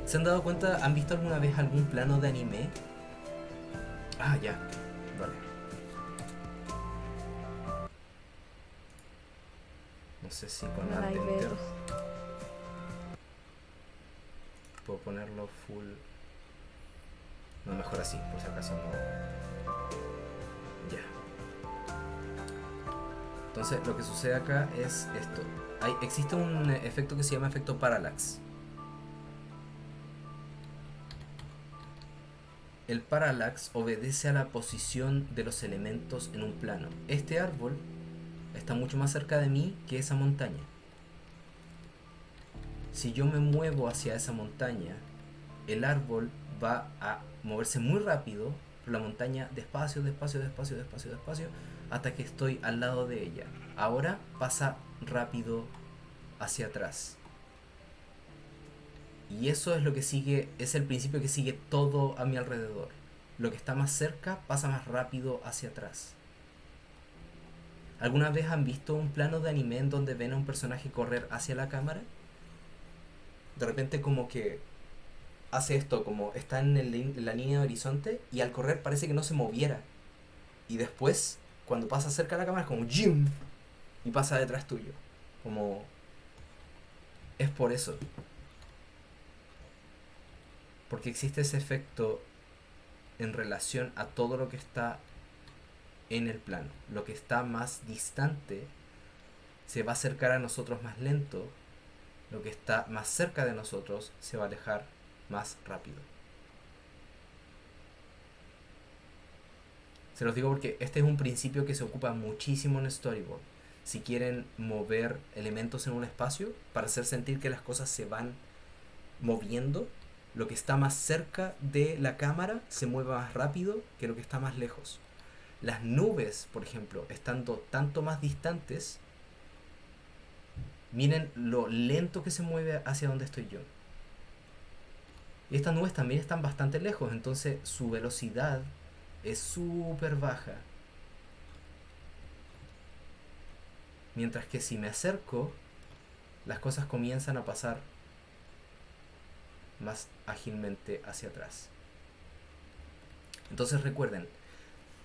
¿Se han dado cuenta? ¿Han visto alguna vez algún plano de anime? Ah, ya. Vale. No sé si con Alt Enter puedo ponerlo full. No, mejor así, por si acaso no. Ya. Entonces lo que sucede acá es esto. Existe un efecto que se llama efecto parallax. El parallax obedece a la posición de los elementos en un plano. Este árbol está mucho más cerca de mí que esa montaña. Si yo me muevo hacia esa montaña, el árbol va a moverse muy rápido, pero la montaña despacio, despacio, despacio, despacio, despacio, hasta que estoy al lado de ella. Ahora pasa rápido hacia atrás. Y eso es lo que sigue, es el principio que sigue todo a mi alrededor. Lo que está más cerca pasa más rápido hacia atrás. ¿Alguna vez han visto un plano de anime en donde ven a un personaje correr hacia la cámara? De repente como que hace esto, como está en la línea de horizonte y al correr parece que no se moviera. Y después, cuando pasa cerca de la cámara, es como ¡jim! Y pasa detrás tuyo. Como... Es por eso. Porque existe ese efecto en relación a todo lo que está en el plano. Lo que está más distante se va a acercar a nosotros más lento. Lo que está más cerca de nosotros se va a alejar más rápido. Se los digo porque este es un principio que se ocupa muchísimo en Storyboard. Si quieren mover elementos en un espacio para hacer sentir que las cosas se van moviendo, lo que está más cerca de la cámara se mueve más rápido que lo que está más lejos. Las nubes, por ejemplo, estando tanto más distantes, miren lo lento que se mueve hacia donde estoy yo. Y estas nubes también están bastante lejos, entonces su velocidad es súper baja. Mientras que si me acerco, las cosas comienzan a pasar más ágilmente hacia atrás. Entonces recuerden,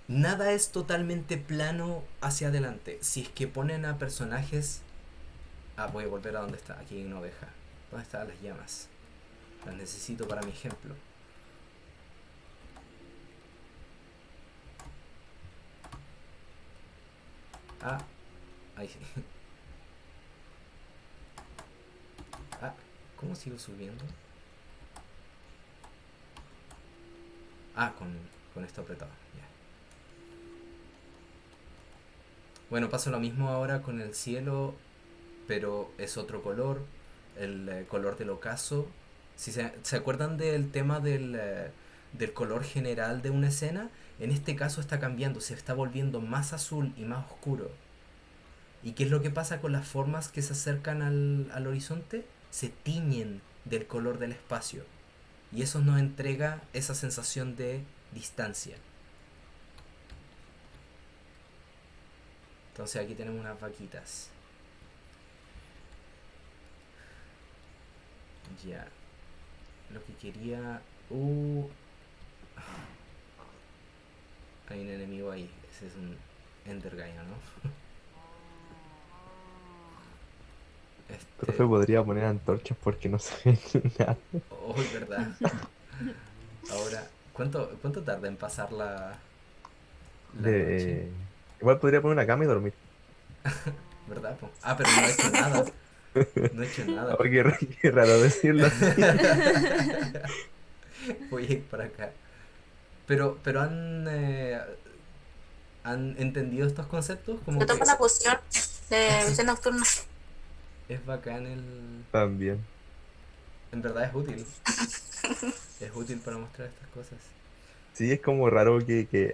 nada es totalmente plano hacia adelante. Si es que ponen a personajes... voy a volver a donde está. Aquí hay una oveja. ¿Dónde están las llamas? Las necesito para mi ejemplo. Ahí sí. ¿Cómo sigo subiendo? Con esto apretado. Ya. Bueno, pasa lo mismo ahora con el cielo, pero es otro color, el color del ocaso. Si se acuerdan del tema del color general de una escena, en este caso está cambiando, se está volviendo más azul y más oscuro. ¿Y qué es lo que pasa con las formas que se acercan al horizonte? Se tiñen del color del espacio. Y eso nos entrega esa sensación de distancia. Entonces aquí tenemos unas vaquitas. Ya. Lo que quería... Hay un enemigo ahí. Ese es un Endergaia, ¿no? Profe, podría poner antorchas porque no se ve nada. Oh, es verdad. Ahora, ¿cuánto tarda en pasar la noche? Igual podría poner una cama y dormir. ¿Verdad, po? Pero no he hecho nada. No he hecho nada. Oh, qué raro decirlo así. Voy a ir para acá. Pero han entendido estos conceptos, como Yo que tomo una poción de visión nocturna. es bacán También. en verdad es útil. Es útil para mostrar estas cosas. Sí, es como raro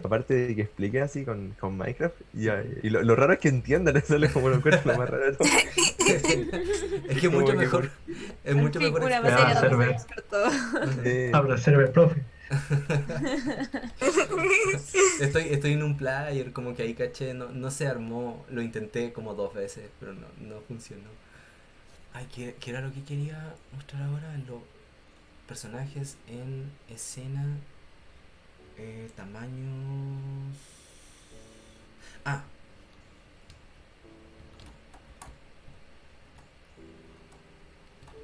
aparte de que explique así con Minecraft, Ujú. y lo raro es que entiendan, eso es como lo encuentro lo más raro de todo. Es que es Como mucho que mejor. Es Al mucho fin, mejor una Ah, materia expresado. donde soy server. experto. Ujú. Habla server, profe. Estoy en un player, como que ahí caché, no se armó, lo intenté como 2 veces, pero no funcionó. Ay, ¿qué era lo que quería mostrar ahora? Los personajes en escena, tamaños...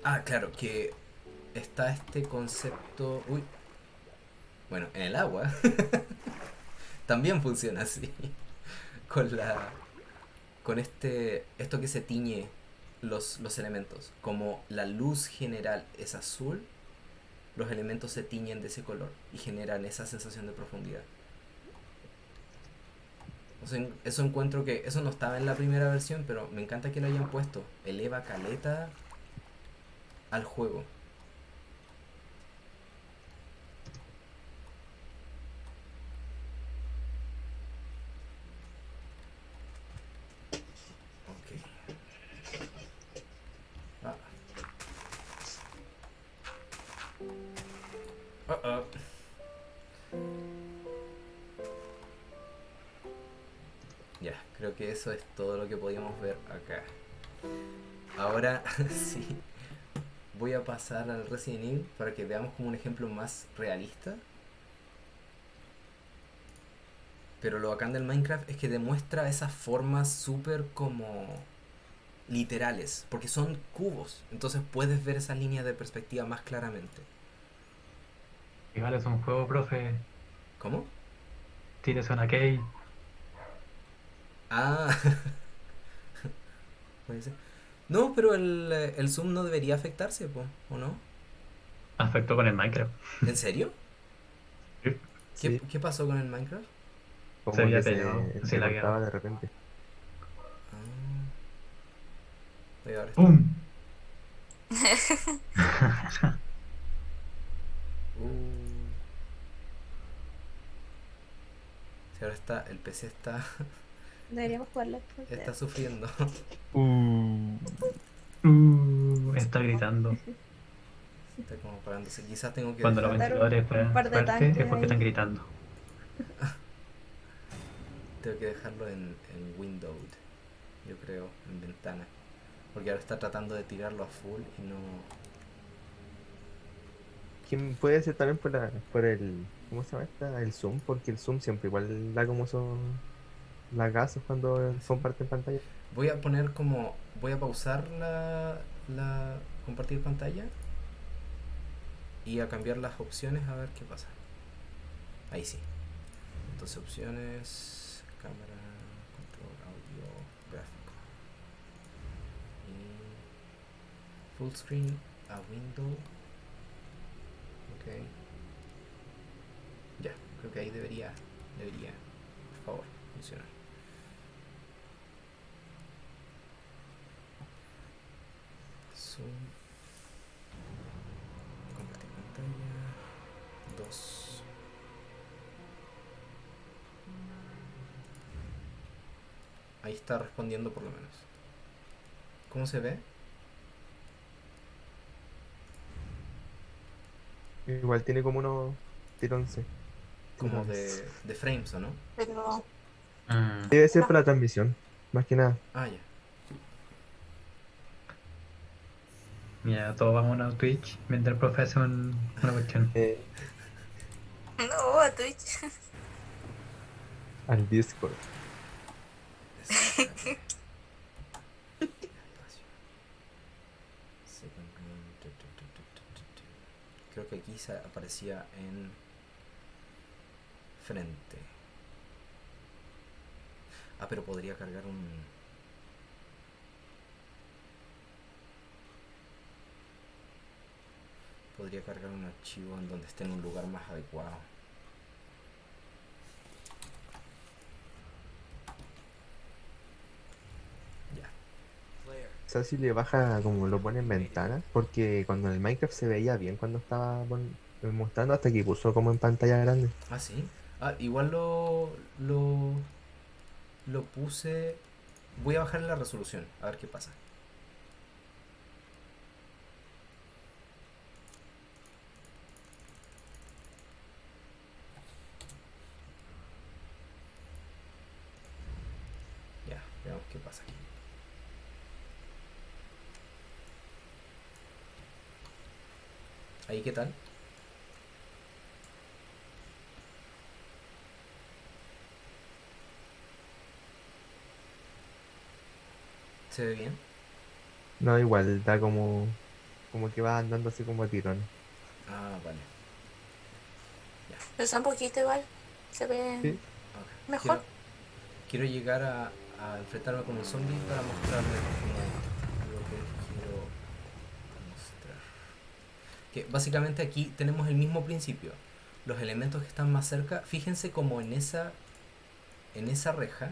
Ah, claro, que está este concepto... Uy, bueno, en el agua también funciona así, con la con esto que se tiñe los elementos. Como la luz general es azul, los elementos se tiñen de ese color y generan esa sensación de profundidad. O sea, eso encuentro que eso no estaba en la primera versión, pero me encanta que lo hayan puesto. Eleva caleta al juego. Ok. Ah. Uh-oh. Ya, creo que eso es todo lo que podíamos ver acá. Ahora sí, voy a pasar al Resident Evil para que veamos como un ejemplo más realista. Pero lo bacán del Minecraft es que demuestra esas formas súper como literales, porque son cubos, entonces puedes ver esas líneas de perspectiva más claramente. Igual es un juego, profe. ¿Cómo? Tires una key. Ah, puede ser. No, pero el zoom no debería afectarse, po, ¿o no? Afectó con el Minecraft. ¿En serio? Sí. Sí, ¿Qué pasó con el Minecraft? Se como había que pegado. se Así la entrecortaba quedado. de repente. Ah, oye, ahora está. ¡Pum! Uh, si ahora está, el PC Deberíamos jugarla por está sufriendo. Uh, Está gritando. Está como apagándose. Quizás tengo que Cuando los dejar, Matar ventiladores un fueran par de fuertes es tanques porque están ahí. gritando. tengo que dejarlo en windowed, yo creo, en ventana. Porque ahora está tratando de tirarlo a full y no. puede ser también por el, ¿cómo se llama esta? El zoom, porque el zoom siempre igual da como son lagazos cuando Sí. comparten pantalla. Voy a pausar la compartir pantalla y a cambiar las opciones a ver qué pasa. Ahí sí. Entonces opciones, cámara, control, audio, gráfico. Y full screen a window. Ok. Ya, creo que ahí debería, por favor, funcionar. Zoom, compartir pantalla, 2. Ahí está respondiendo por lo menos. ¿Cómo se ve? Igual tiene como unos tirones. Como Tirones. de frames, ¿o no? Pero Mm, Debe ser por la transmisión, más que nada. Ah, ya. ya, todos vamos a Twitch mientras el profe hace una cuestión. no, a Twitch. Al Discord. Descarga. Espacio. Second room, Creo que aquí aparecía en frente. Pero podría cargar un... podría cargar un archivo en donde esté en un lugar más adecuado. Ya. Quizás si le baja como lo pone en ventana, porque cuando en el Minecraft se veía bien cuando estaba mostrando hasta que puso como en pantalla grande. Ah, sí. Ah, igual lo puse. Voy a bajar la resolución, a ver qué pasa. Ya, veamos qué pasa aquí. Ahí, ¿qué tal? ¿Se ve bien? No, igual, da como que va andando así como a tirones. Ah, vale. Pero está un poquito igual. Se Sí. ve Ok. mejor. Quiero llegar a enfrentarme con un zombie para mostrarles como lo que quiero mostrar. Que básicamente aquí tenemos el mismo principio. Los elementos que están más cerca, fíjense como en esa reja,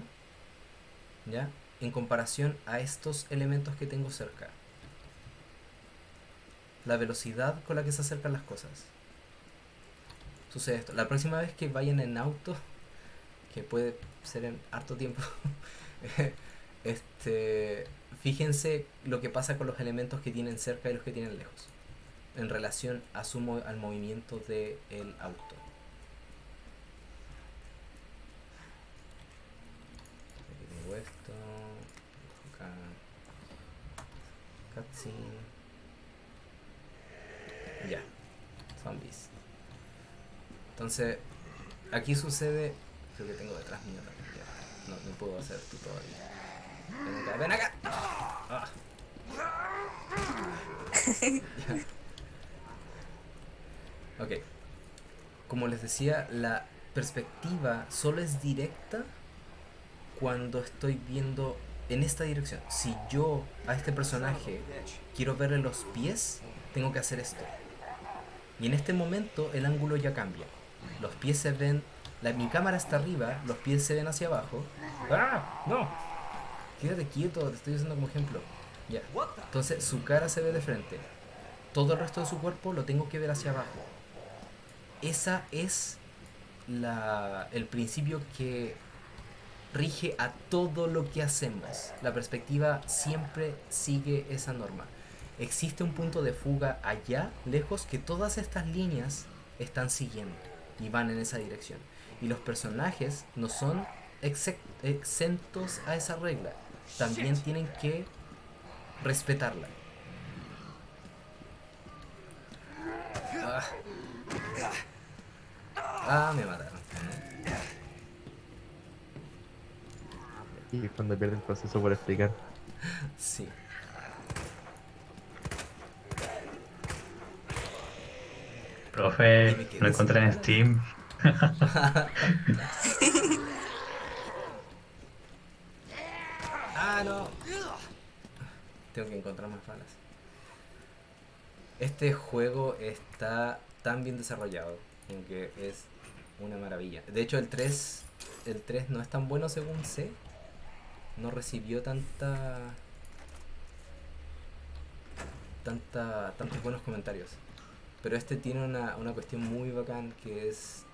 ¿ya? En comparación a estos elementos que tengo cerca. La velocidad con la que se acercan las cosas. Sucede esto. La próxima vez que vayan en auto, que puede ser en harto tiempo, fíjense lo que pasa con los elementos que tienen cerca y los que tienen lejos, en relación a al movimiento del auto. Aquí tengo esto, acá, cutscene, ya, zombies. Entonces, aquí sucede, creo que tengo detrás mío también, ya. No puedo hacer esto todavía. Ven acá. Ah. Ya. Ok. Como les decía, la perspectiva solo es directa cuando estoy viendo en esta dirección. Si yo a este personaje quiero verle los pies, tengo que hacer esto. Y en este momento el ángulo ya cambia. Los pies se ven, mi cámara está arriba, los pies se ven hacia abajo. ¡Ah! ¡No! Quédate quieto, te estoy usando como ejemplo. Ya. Entonces su cara se ve de frente. Todo el resto de su cuerpo lo tengo que ver hacia abajo. Esa es el principio que rige a todo lo que hacemos. La perspectiva siempre sigue esa norma. Existe un punto de fuga allá, lejos, que todas estas líneas están siguiendo y van en esa dirección. Y los personajes no son exentos a esa regla. También tienen que respetarla. Me mataron. Y cuando pierde el proceso por explicar. Sí. Profe, lo encontré en Steam. No. Tengo que encontrar más balas. Este juego está tan bien desarrollado, como que es una maravilla. De hecho, el 3 no es tan bueno según sé. No recibió tantos buenos comentarios. Pero este tiene una cuestión muy bacán que es...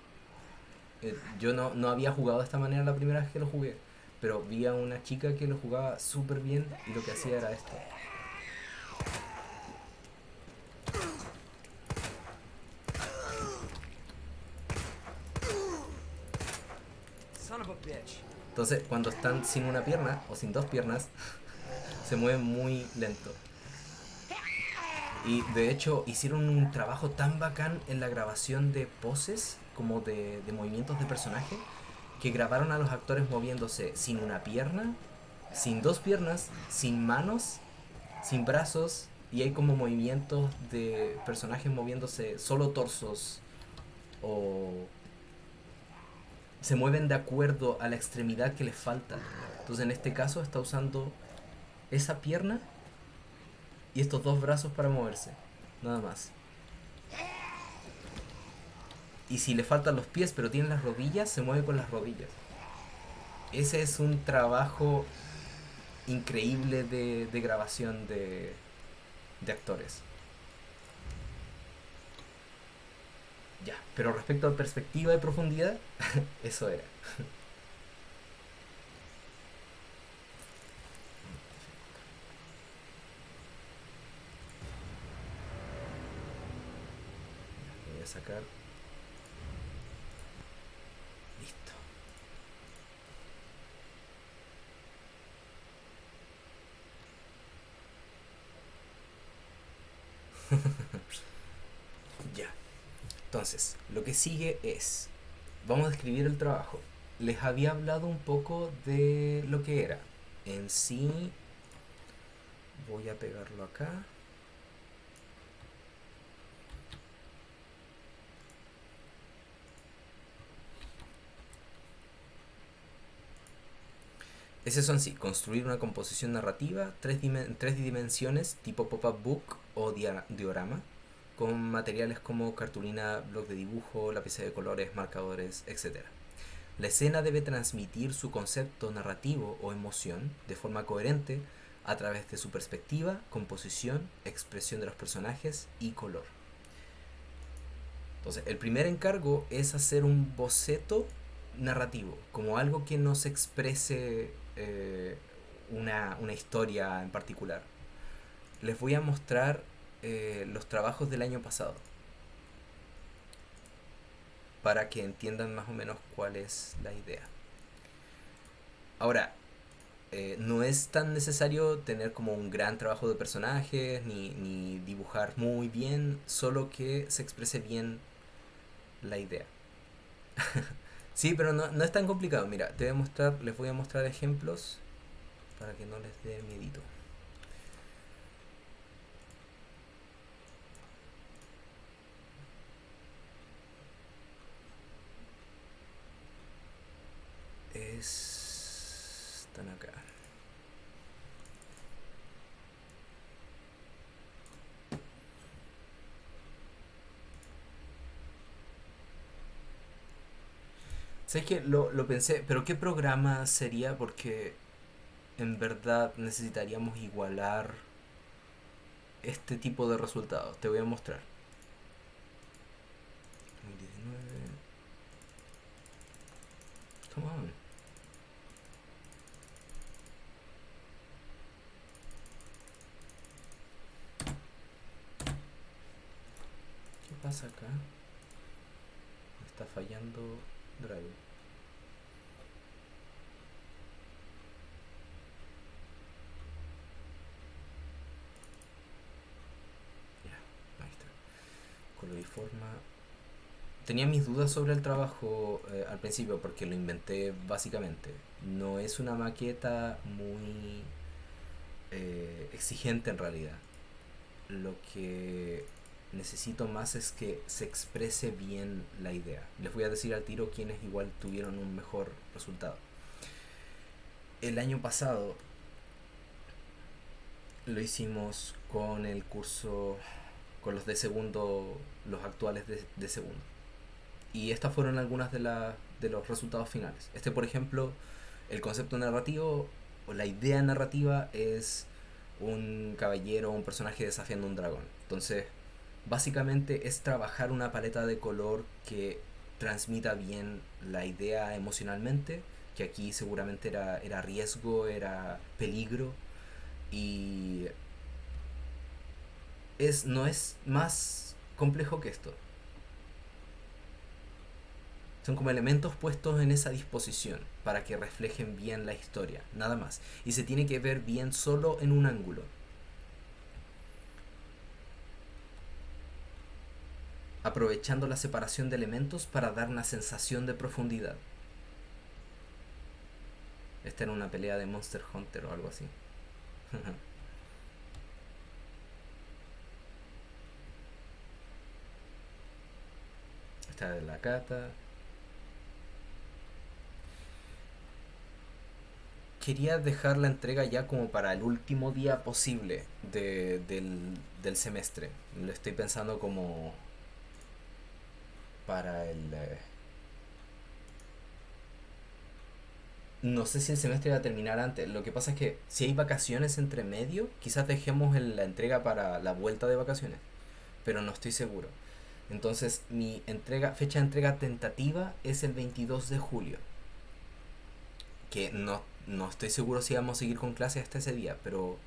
yo no había jugado de esta manera la primera vez que lo jugué, pero vi a una chica que lo jugaba súper bien y lo que hacía era esto. Entonces, cuando están sin una pierna o sin dos piernas, se mueven muy lento. Y de hecho hicieron un trabajo tan bacán en la grabación de poses como de movimientos de personaje, que grabaron a los actores moviéndose sin una pierna, sin dos piernas, sin manos, sin brazos, y hay como movimientos de personajes moviéndose solo torsos, o se mueven de acuerdo a la extremidad que les falta. Entonces en este caso está usando esa pierna y estos dos brazos para moverse, nada más. Y si le faltan los pies pero tiene las rodillas, se mueve con las rodillas. Ese es un trabajo increíble de grabación de actores. Ya, pero respecto a perspectiva y profundidad, eso era. Voy a sacar. Listo. Ya. Entonces, lo que sigue es, vamos a describir el trabajo. Les había hablado un poco de lo que era. En sí, voy a pegarlo acá. Es eso en sí, construir una composición narrativa en tres dimensiones tipo pop-up book o diorama, con materiales como cartulina, blog de dibujo, lápices de colores, marcadores, etc. La escena debe transmitir su concepto narrativo o emoción de forma coherente a través de su perspectiva, composición, expresión de los personajes y color. Entonces, el primer encargo es hacer un boceto narrativo, como algo que nos exprese una historia en particular. Les voy a mostrar los trabajos del año pasado para que entiendan más o menos cuál es la idea. Ahora, no es tan necesario tener como un gran trabajo de personajes ni dibujar muy bien, solo que se exprese bien la idea. Sí, pero no es tan complicado. Mira, les voy a mostrar ejemplos para que no les dé miedito. Están acá. ¿Sabes qué? Lo pensé, pero ¿qué programa sería? Porque en verdad necesitaríamos igualar este tipo de resultados. Te voy a mostrar. 2019. Come on. ¿Qué pasa acá? Me está fallando Drive. Ya, ahí está. Color y forma. Tenía mis dudas sobre el trabajo al principio porque lo inventé básicamente. No es una maqueta muy exigente en realidad. Lo que necesito más es que se exprese bien la idea. Les voy a decir al tiro quienes igual tuvieron un mejor resultado. El año pasado lo hicimos con el curso, con los de segundo, los actuales de segundo. Y estas fueron algunas de los resultados finales. Por ejemplo, el concepto narrativo o la idea narrativa es un caballero o un personaje desafiando un dragón. Entonces, básicamente es trabajar una paleta de color que transmita bien la idea emocionalmente, que aquí seguramente era riesgo, era peligro, y no es más complejo que esto. Son como elementos puestos en esa disposición para que reflejen bien la historia, nada más. Y se tiene que ver bien solo en un ángulo. Aprovechando la separación de elementos para dar una sensación de profundidad. Esta era una pelea de Monster Hunter o algo así. Esta de la Cata. Quería dejar la entrega ya como para el último día posible del semestre. Lo estoy pensando como para el... no sé si el semestre va a terminar antes. Lo que pasa es que si hay vacaciones entre medio, quizás dejemos la entrega para la vuelta de vacaciones. Pero no estoy seguro. Entonces mi fecha de entrega tentativa es el 22 de julio. Que no estoy seguro si vamos a seguir con clases hasta ese día, pero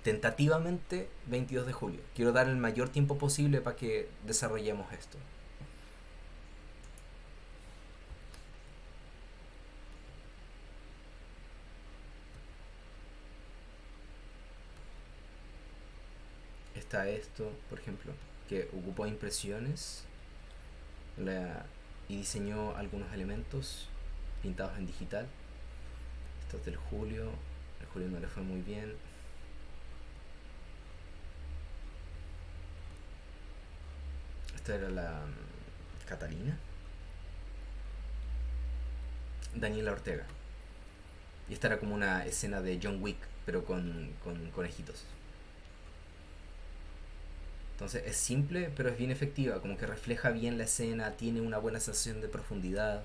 tentativamente 22 de julio. Quiero dar el mayor tiempo posible para que desarrollemos esto. Está esto, por ejemplo, que ocupó impresiones y diseñó algunos elementos pintados en digital. Esto es del Julio. El Julio no le fue muy bien. Esta era la Catalina. Daniela Ortega. Y esta era como una escena de John Wick, pero con conejitos. Entonces es simple, pero es bien efectiva. Como que refleja bien la escena, tiene una buena sensación de profundidad.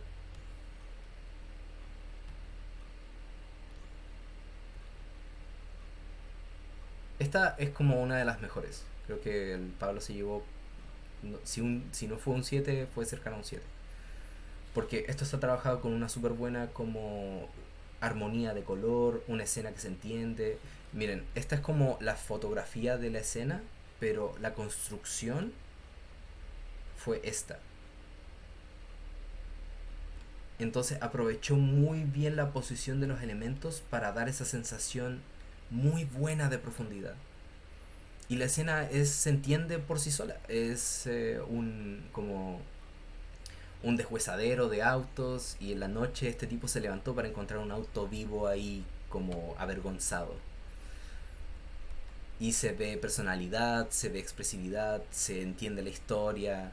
Esta es como una de las mejores. Creo que el Pablo se llevó... si no fue un 7, fue cercano a un 7. Porque esto está trabajado con una súper buena como armonía de color, una escena que se entiende. Miren, esta es como la fotografía de la escena, pero la construcción fue esta. Entonces aprovechó muy bien la posición de los elementos para dar esa sensación muy buena de profundidad. Y la escena se entiende por sí sola. Es como un deshuesadero de autos, y en la noche este tipo se levantó para encontrar un auto vivo ahí como avergonzado. Y se ve personalidad, se ve expresividad, se entiende la historia.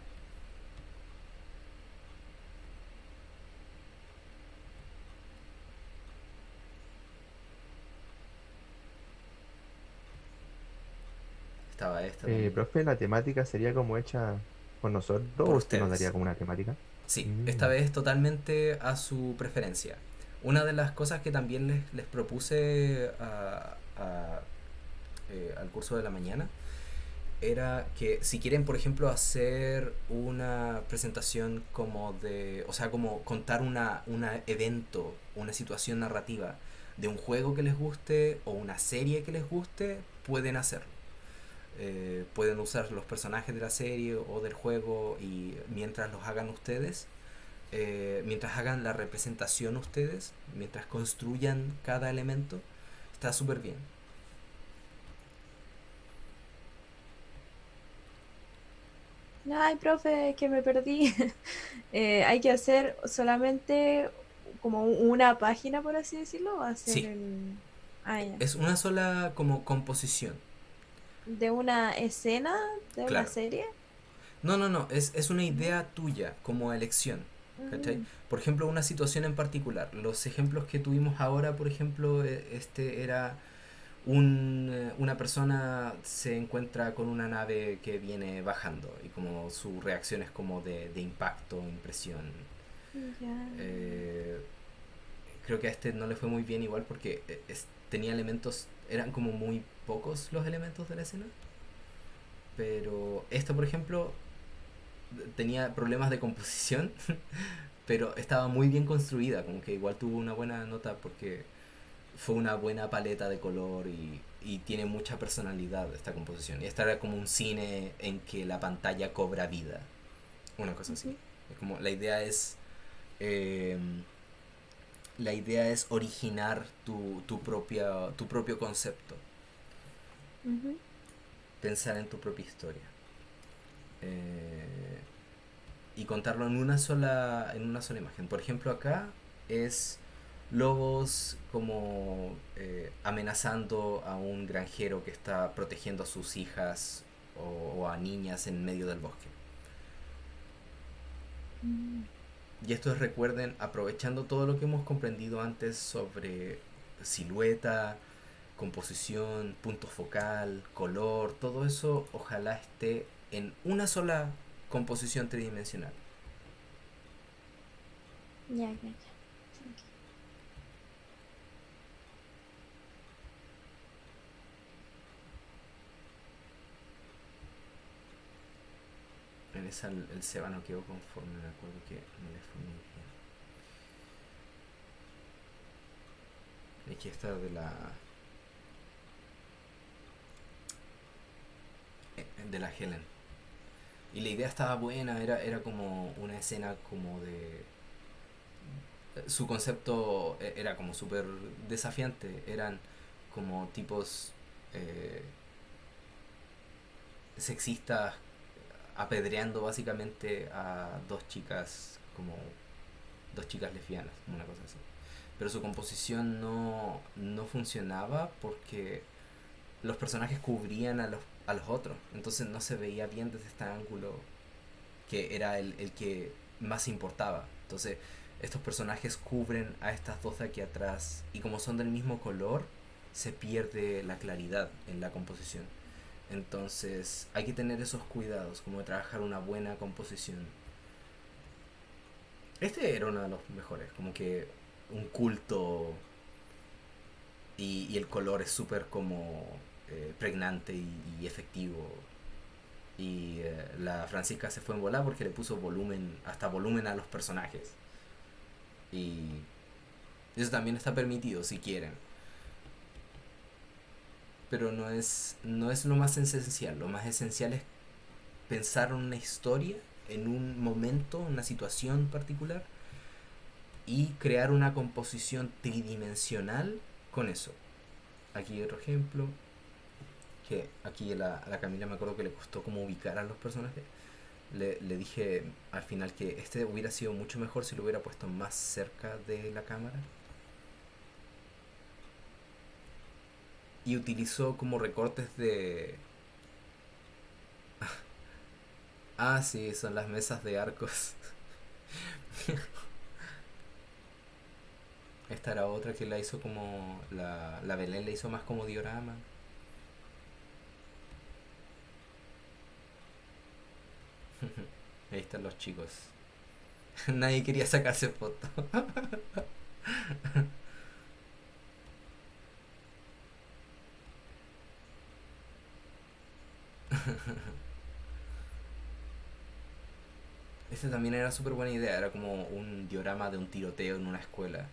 Estaba esta también. Profe, la temática sería como hecha por nosotros, Por o usted nos ustedes. daría como una temática. Sí, esta Mm. vez totalmente a su preferencia. Una de las cosas que también les propuse al curso de la mañana era que si quieren, por ejemplo, hacer una presentación como de, o sea, como contar una evento, una situación narrativa de un juego que les guste o una serie que les guste, pueden hacerlo. Pueden usar los personajes de la serie o del juego, y mientras los hagan ustedes, mientras hagan la representación ustedes, mientras construyan cada elemento, está súper bien. Ay, profe, que me perdí. Hay que hacer solamente como una página, por así decirlo, o hacer Sí, el... Ah, ya. es una sola como composición. De una escena de una Claro. serie. No, es una idea tuya como elección. ¿Cachai? Mm, Por ejemplo, una situación en particular. Los ejemplos que tuvimos ahora, por ejemplo, este era una persona se encuentra con una nave que viene bajando, y como su reacción es como de impacto, impresión. ya. Creo que a este no le fue muy bien igual porque tenía elementos, eran como muy pocos los elementos de la escena. Pero esta, por ejemplo, tenía problemas de composición, pero estaba muy bien construida, como que igual tuvo una buena nota porque fue una buena paleta de color, y tiene mucha personalidad esta composición. Y esta era como un cine en que la pantalla cobra vida, una cosa así. Es como eh, la idea es originar tu propio concepto, Ujú. pensar en tu propia historia. Y contarlo en una sola imagen. Por ejemplo, acá es lobos como amenazando a un granjero que está protegiendo a sus hijas o a niñas en medio del bosque. Mm. Y esto es, recuerden, aprovechando todo lo que hemos comprendido antes sobre silueta, composición, punto focal, color, todo eso ojalá esté en una sola composición tridimensional. Ya, ya, ya. En esa el Seba no quedó conforme, me acuerdo que no le fue muy bien. Aquí está de la Helen. Y la idea estaba buena, era como una escena como de... Su concepto era como súper desafiante, eran como tipos sexistas apedreando básicamente a dos chicas, como dos chicas lesbianas, como una cosa así. Pero su composición no funcionaba porque los personajes cubrían a los otros, entonces no se veía bien desde este ángulo que era el que más importaba. Entonces estos personajes cubren a estas dos de aquí atrás y como son del mismo color se pierde la claridad en la composición. Entonces hay que tener esos cuidados, como de trabajar una buena composición. Este era uno de los mejores, como que un culto y el color es súper como pregnante y efectivo. Y la Francisca se fue en volada porque le puso volumen, hasta volumen a los personajes. Y eso también está permitido si quieren. Pero no es lo más esencial. Lo más esencial es pensar en una historia, en un momento, una situación particular y crear una composición tridimensional con eso. Aquí otro ejemplo, que aquí a la Camila me acuerdo que le costó como ubicar a los personajes. Le dije al final que este hubiera sido mucho mejor si lo hubiera puesto más cerca de la cámara. Y utilizó como recortes de... Ah, sí, son las mesas de arcos. Esta era otra que la hizo como... La Belén la hizo más como diorama. Ahí están los chicos. Nadie quería sacarse foto. Esta también era súper buena idea. Era como un diorama de un tiroteo en una escuela.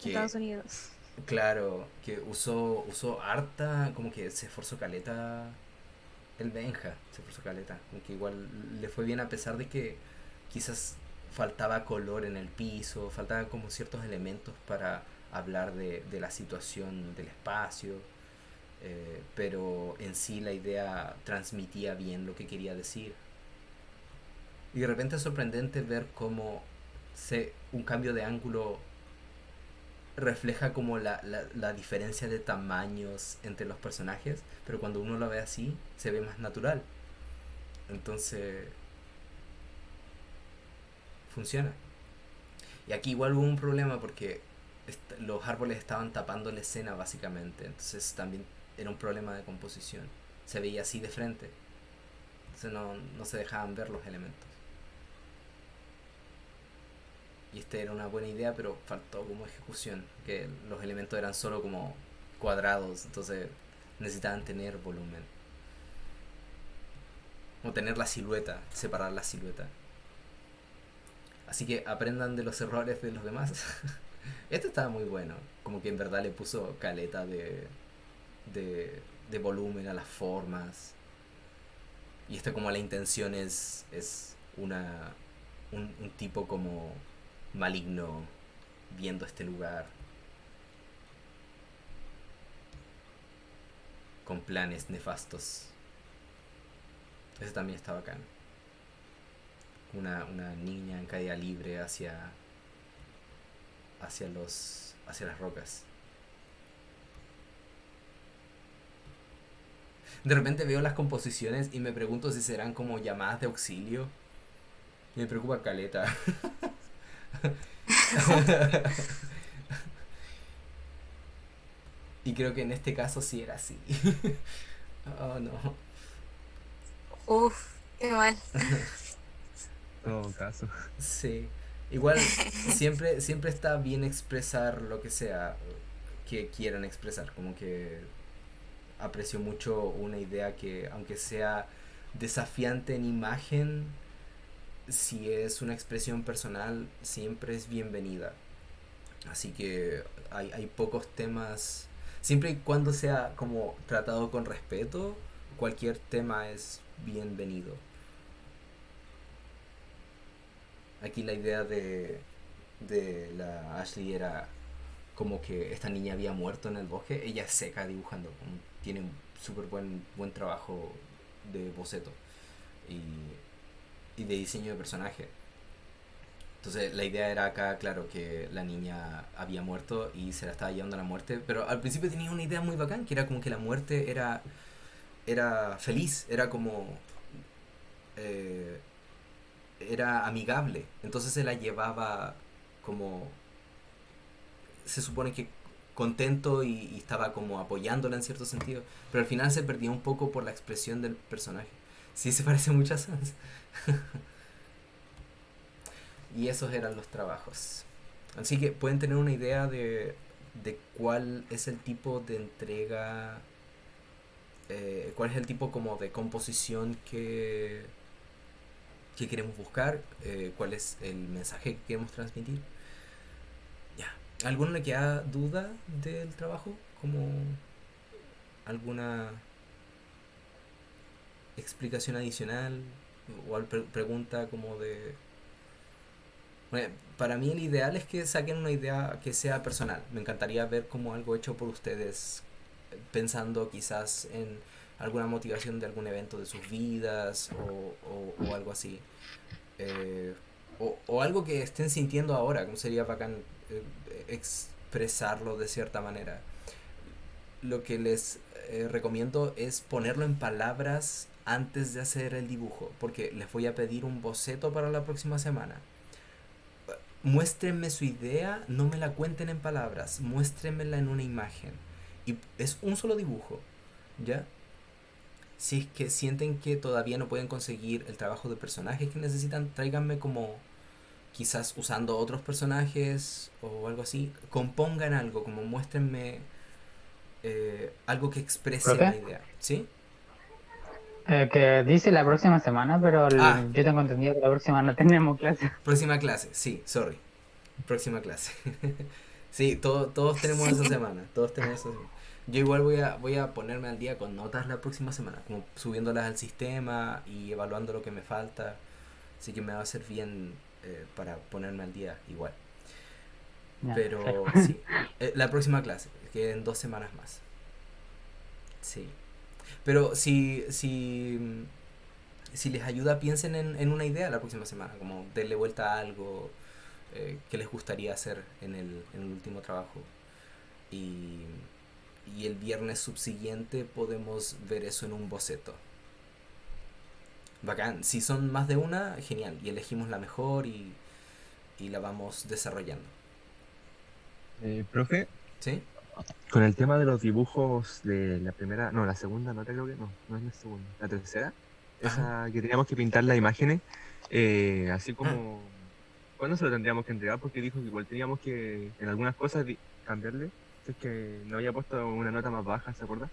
Que, Estados Unidos. claro, que usó harta, como que se esforzó caleta el Benja, se esforzó caleta, como que igual le fue bien a pesar de que quizás faltaba color en el piso, faltaban como ciertos elementos para hablar de la situación del espacio, pero en sí la idea transmitía bien lo que quería decir. Y de repente es sorprendente ver cómo un cambio de ángulo refleja como la diferencia de tamaños entre los personajes, pero cuando uno lo ve así, se ve más natural. Entonces, funciona. Y aquí igual hubo un problema porque los árboles estaban tapando la escena básicamente, entonces también era un problema de composición. Se veía así de frente, entonces no se dejaban ver los elementos. Y era una buena idea, pero faltó como ejecución, que los elementos eran solo como cuadrados, entonces necesitaban tener volumen. O tener la silueta, separar la silueta. Así que aprendan de los errores de los demás. Este estaba muy bueno, como que en verdad le puso caleta de volumen a las formas. Y como la intención es un tipo como maligno viendo este lugar con planes nefastos. Ese también está bacán. Una niña en caída libre hacia las rocas. De repente veo las composiciones y me pregunto si serán como llamadas de auxilio. Me preocupa caleta. Y creo que en este caso sí era así. Oh no. Uf, qué mal. todo caso. Sí. Igual siempre está bien expresar lo que sea que quieran expresar. Como que aprecio mucho una idea que, aunque sea desafiante en imagen, si es una expresión personal, siempre es bienvenida. Así que hay pocos temas, siempre y cuando sea como tratado con respeto, cualquier tema es bienvenido. Aquí la idea de la Ashley era como que esta niña había muerto en el bosque. Ella es seca dibujando, tiene un súper buen trabajo de boceto y de diseño de personaje. Entonces la idea era acá, claro, que la niña había muerto y se la estaba llevando a la muerte, pero al principio tenía una idea muy bacán, que era como que la muerte era feliz, era como... era amigable, entonces se la llevaba como... se supone que contento y estaba como apoyándola en cierto sentido, pero al final se perdía un poco por la expresión del personaje. Sí, se parece mucho a Sans. Y esos eran los trabajos. Así que pueden tener una idea de cuál es el tipo de entrega, cuál es el tipo como de composición que queremos buscar, cuál es el mensaje que queremos transmitir. Ya. ¿Alguno le queda duda del trabajo? ¿Como alguna explicación adicional? ¿O pregunta como de... Bueno, para mí el ideal es que saquen una idea que sea personal. Me encantaría ver como algo hecho por ustedes, pensando quizás en alguna motivación de algún evento de sus vidas o algo así. O algo que estén sintiendo ahora, como sería bacán expresarlo de cierta manera. Lo que les recomiendo es ponerlo en palabras antes de hacer el dibujo, porque les voy a pedir un boceto para la próxima semana. Muéstrenme su idea, no me la cuenten en palabras, muéstrenmela en una imagen. Y es un solo dibujo, ¿ya? Si es que sienten que todavía no pueden conseguir el trabajo de personajes que necesitan, tráiganme como quizás usando otros personajes o algo así. Compongan algo, como muéstrenme algo que exprese ¿Profe? la idea, ¿sí? Que dice la próxima semana, pero Ah, yo tengo entendido que la próxima no tenemos clase. próxima clase, sí, sorry. Próxima clase. Sí, todos tenemos esa semana. Todos tenemos esa semana. Yo igual voy a ponerme al día con notas la próxima semana, como subiéndolas al sistema y evaluando lo que me falta. Así que me va a hacer bien para ponerme al día igual. Ya, Pero perfecto. sí, la próxima clase, que en 2 semanas más. Sí. Pero si les ayuda, piensen en una idea la próxima semana, como darle vuelta a algo que les gustaría hacer en el último trabajo. Y, y el viernes subsiguiente podemos ver eso en un boceto. Bacán. Si son más de una, genial. Y elegimos la mejor y la vamos desarrollando. Profe, ¿Sí? con el tema de los dibujos de la primera, no, la segunda nota creo que no es la segunda, la tercera, Ajá. esa que teníamos que pintar las imágenes, así como, ¿cuándo se lo tendríamos que entregar? Porque dijo que igual teníamos que, en algunas cosas, cambiarle, si es que no había puesto una nota más baja, ¿se acuerda?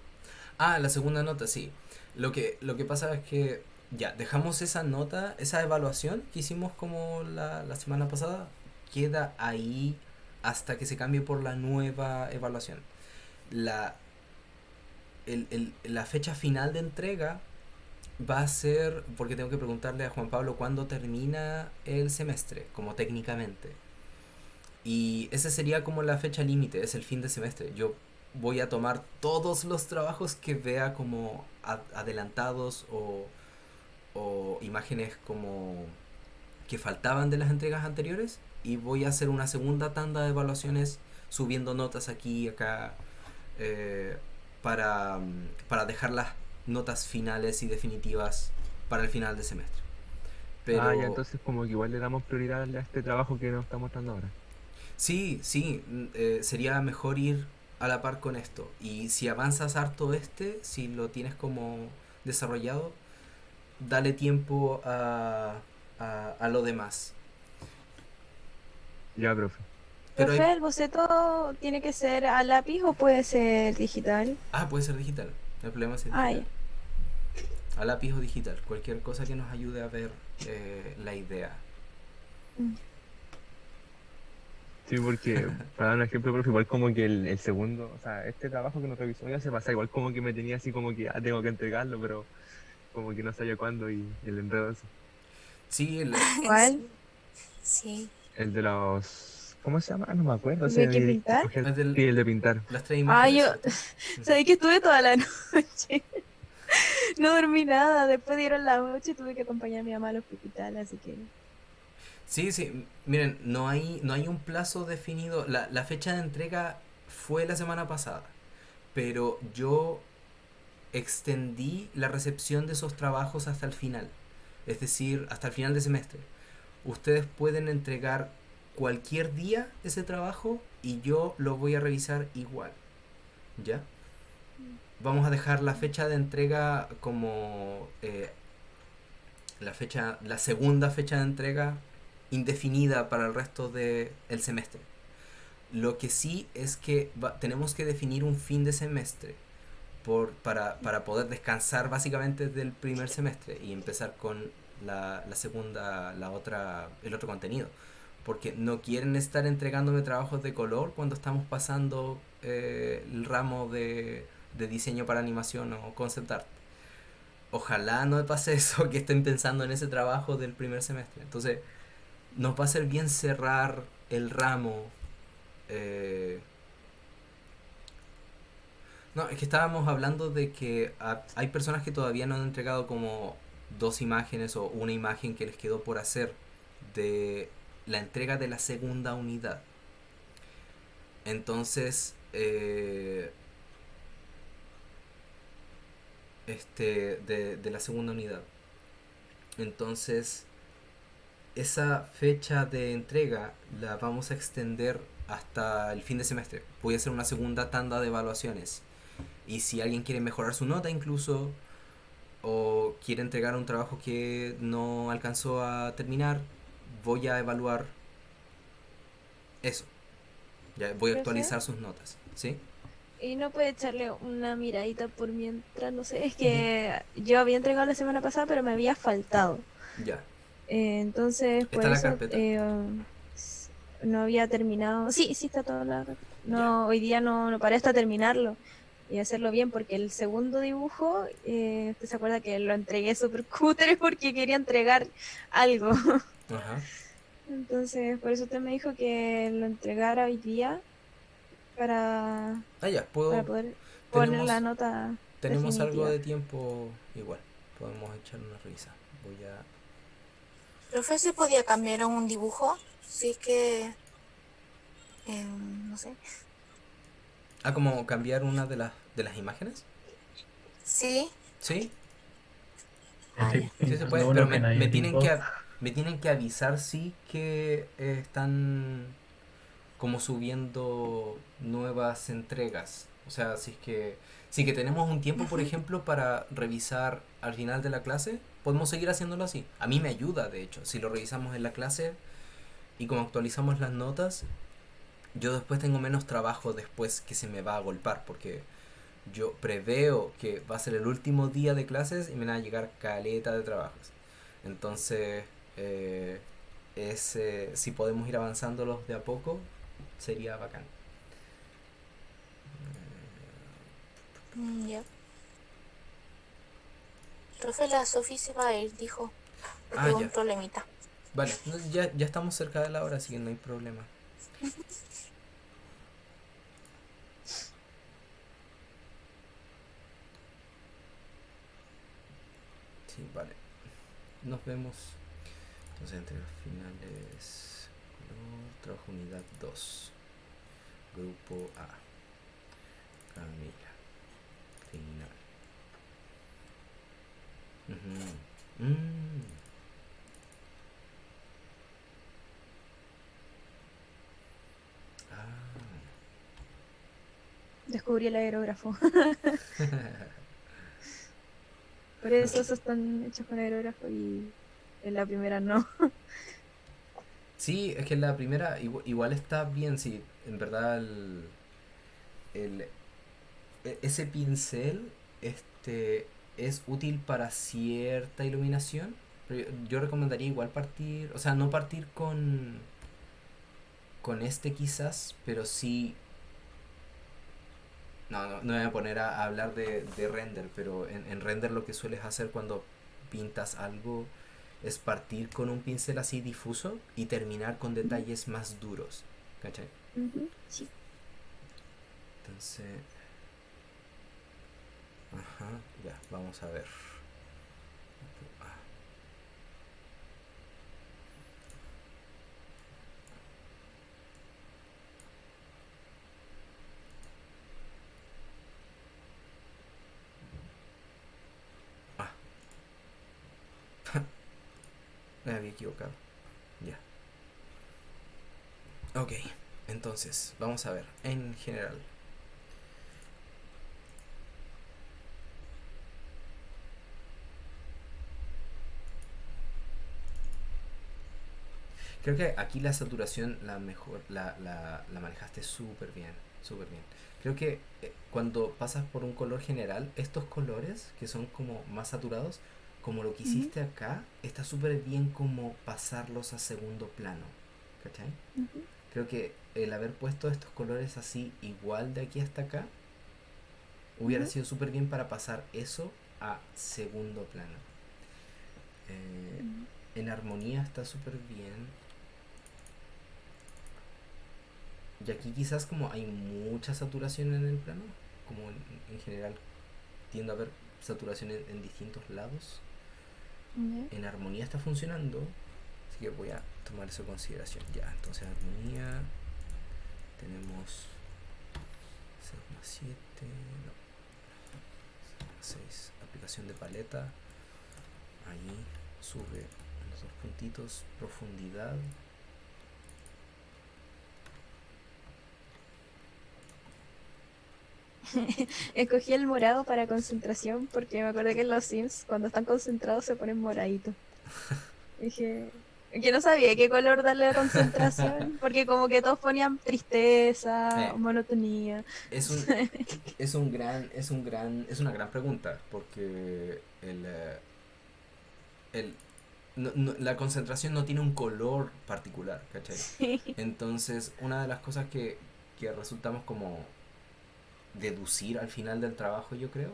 Ah, la segunda nota, sí. Lo que pasa es que ya, dejamos esa nota, esa evaluación que hicimos como la semana pasada, queda ahí hasta que se cambie por la nueva evaluación. La, la fecha final de entrega va a ser, porque tengo que preguntarle a Juan Pablo cuándo termina el semestre, como técnicamente. Y esa sería como la fecha límite, es el fin de semestre. Yo voy a tomar todos los trabajos que vea como adelantados o imágenes como que faltaban de las entregas anteriores y voy a hacer una segunda tanda de evaluaciones subiendo notas aquí y acá eh, para dejar las notas finales y definitivas para el final de semestre. Ah, ya, Pero entonces como que igual le damos prioridad a este trabajo que nos está mostrando ahora. sí, sería mejor ir a la par con esto. Y si avanzas harto si lo tienes como desarrollado, dale tiempo a lo demás. Ya, profe. Pero Profe, hay- ¿el boceto tiene que ser a lápiz o puede ser digital? puede ser digital. El problema es Ah, digital. A lápiz o digital. Cualquier cosa que nos ayude a ver la idea. Sí, porque, para dar un ejemplo, profe, igual como que el segundo, o sea, este trabajo que nos revisó ya se pasa, igual como que me tenía así como que tengo que entregarlo, pero como que no sabía cuándo y el enredo ese. Sí, ¿Cuál? Sí. El de los, ¿cómo se llama? No me acuerdo. ¿El de qué pintar? Es del- Sí, el de pintar. las 3 Ah, imágenes. yo ¿cierto? sabía que estuve toda la noche. No dormí nada. Después dieron las 8 y tuve que acompañar a mi mamá al hospital, así que... Sí, sí. Miren, no hay un plazo definido. La fecha de entrega fue la semana pasada. Pero yo extendí la recepción de esos trabajos hasta el final. Es decir, hasta el final de semestre. Ustedes pueden entregar cualquier día ese trabajo y yo lo voy a revisar igual. ¿Ya? Vamos a dejar la fecha de entrega como la segunda fecha de entrega indefinida para el resto del semestre. Lo que sí es que tenemos que definir un fin de semestre para poder descansar básicamente del primer semestre y empezar con la segunda, el otro contenido. Porque no quieren estar entregándome trabajos de color cuando estamos pasando el ramo de diseño para animación o concept art. Ojalá no me pase eso, que estén pensando en ese trabajo del primer semestre. Entonces, nos va a ser bien cerrar el ramo. No, es que estábamos hablando de que hay personas que todavía no han entregado como 2 imágenes o una imagen que les quedó por hacer de la entrega de la segunda unidad. Entonces, de la segunda unidad. Entonces, esa fecha de entrega la vamos a extender hasta el fin de semestre. Voy a hacer una segunda tanda de evaluaciones. Y si alguien quiere mejorar su nota incluso, o quiere entregar un trabajo que no alcanzó a terminar, voy a evaluar eso. Ya voy a actualizar sus notas, ¿sí? Y no puede echarle una miradita por mientras, no sé, es que yo había entregado la semana pasada, pero me había faltado. Ya. Entonces, por ¿Está la eso carpeta? no había terminado. Sí, sí está toda la... No, Ya. hoy día no paré hasta terminarlo y hacerlo bien, porque el segundo dibujo, ¿usted se acuerda que lo entregué súper cutre porque quería entregar algo? Ajá. Entonces, por eso usted me dijo que lo entregara hoy día para Ya, poder poner la nota tenemos algo definitiva. de tiempo igual. Podemos echar una revisa. Voy a... Profe, ¿se podía cambiar un dibujo? Sí, es que... no sé. ¿como cambiar una de las imágenes? Sí. ¿Sí? Estoy Sí se pintando puede, uno pero que no hay me tienen que avisar sí que están como subiendo nuevas entregas. O sea, si que tenemos un tiempo, por ejemplo, para revisar al final de la clase, podemos seguir haciéndolo así. A mí me ayuda, de hecho, si lo revisamos en la clase y como actualizamos las notas, yo después tengo menos trabajo después que se me va a golpar, porque yo preveo que va a ser el último día de clases y me van a llegar caleta de trabajos. Entonces, si podemos ir avanzándolos de a poco, sería bacán. Ya. Profe, la Sofi se va a ir, dijo. Ah, Tuvo ya. un problemita. Vale, no, ya estamos cerca de la hora, así que no hay problema. Sí, vale. Nos vemos. Entonces, entre los finales, color, trabajo unidad 2. Grupo A. Camila. Final. Ujú. Descubrí el aerógrafo. Por eso esos están hechos con aerógrafo y en la primera no. Sí, es que en la primera igual está bien, sí, en verdad el- ese pincel es útil para cierta iluminación, pero yo recomendaría igual partir, o sea, no partir con este quizás, pero sí, no me voy a poner a hablar de render, pero en render lo que sueles hacer cuando pintas algo es partir con un pincel así difuso y terminar con detalles más duros, ¿cachai? Ujú, sí. Entonces, ajá, ya, vamos a ver. Ah, me había equivocado. Ya. Ok, entonces, vamos a ver, en general. Creo que aquí la saturación la manejaste súper bien, súper bien. Creo que cuando pasas por un color general, estos colores que son como más saturados, como lo que Ujú, hiciste acá, está súper bien como pasarlos a segundo plano, ¿cachai? ujú, Creo que el haber puesto estos colores así igual de aquí hasta acá, hubiera ujú. sido súper bien para pasar eso a segundo plano. Eh, Mm, en armonía está súper bien. Y aquí quizás como hay mucha saturación en el plano, como en general tiende a haber saturación en distintos lados, ya. en armonía está funcionando, así que voy a tomar eso en consideración. Ya, entonces armonía tenemos 0,7, no, 6, aplicación de paleta, ahí sube unos 2 puntitos, profundidad. Escogí el morado para concentración porque me acuerdo que en los Sims cuando están concentrados se ponen moraditos. Dije, que no sabía qué color darle a concentración porque como que todos ponían tristeza, Eh, monotonía. es un es una gran pregunta porque el la concentración no tiene un color particular, ¿cachai? Sí. Entonces, una de las cosas que resultamos como deducir al final del trabajo, yo creo,